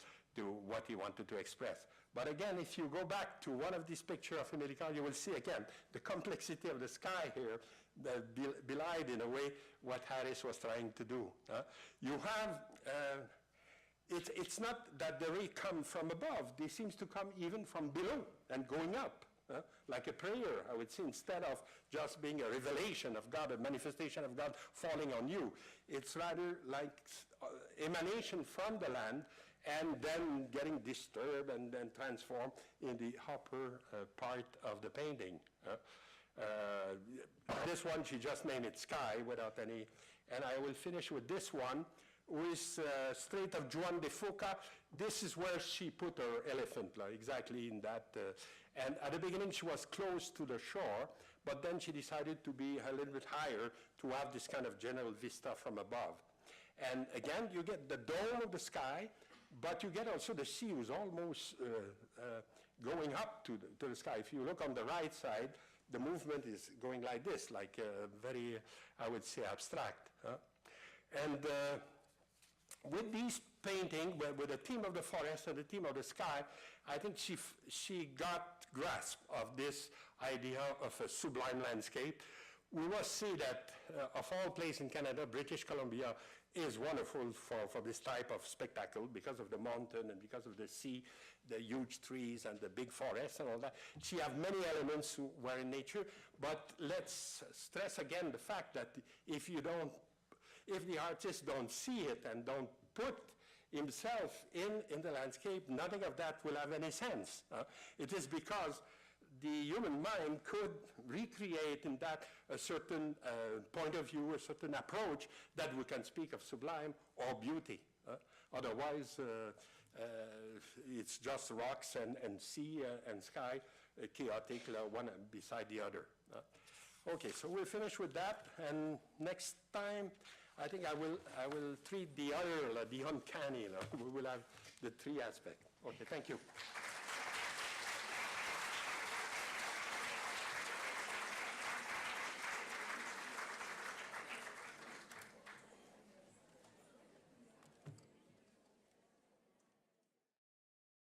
what he wanted to express. But again, if you go back to one of these pictures of Emily Carr, you will see again the complexity of the sky here that belied in a way what Harris was trying to do. You have, it's not that the ray comes from above, they seems to come even from below and going up, like a prayer, I would say, instead of just being a revelation of God, a manifestation of God falling on you. It's rather like emanation from the land and then getting disturbed and then transformed in the upper part of the painting. This one, she just named it Sky without any, and I will finish with this one, with Strait of Juan de Fuca. This is where she put her elephant, like, exactly in that, and at the beginning she was close to the shore, but then she decided to be a little bit higher to have this kind of general vista from above. And again, you get the dome of the sky, but you get also the sea who's almost going up to the sky. If you look on the right side, the movement is going like this, like very, I would say, abstract. And with these paintings, with the theme of the forest and the theme of the sky, I think she got grasp of this idea of a sublime landscape. We must see that of all places in Canada, British Columbia is wonderful for this type of spectacle because of the mountain and because of the sea, the huge trees and the big forests and all that. She has many elements who were in nature, but let's stress again the fact that if the artist don't see it and don't put himself in the landscape, nothing of that will have any sense. It is because the human mind could recreate in that a certain point of view, a certain approach that we can speak of sublime or beauty. Otherwise, it's just rocks and sea and sky, chaotic, one beside the other. Okay, so we'll finish with that, and next time, I think I will treat the other, the uncanny. We will have the three aspects. Okay, thank you.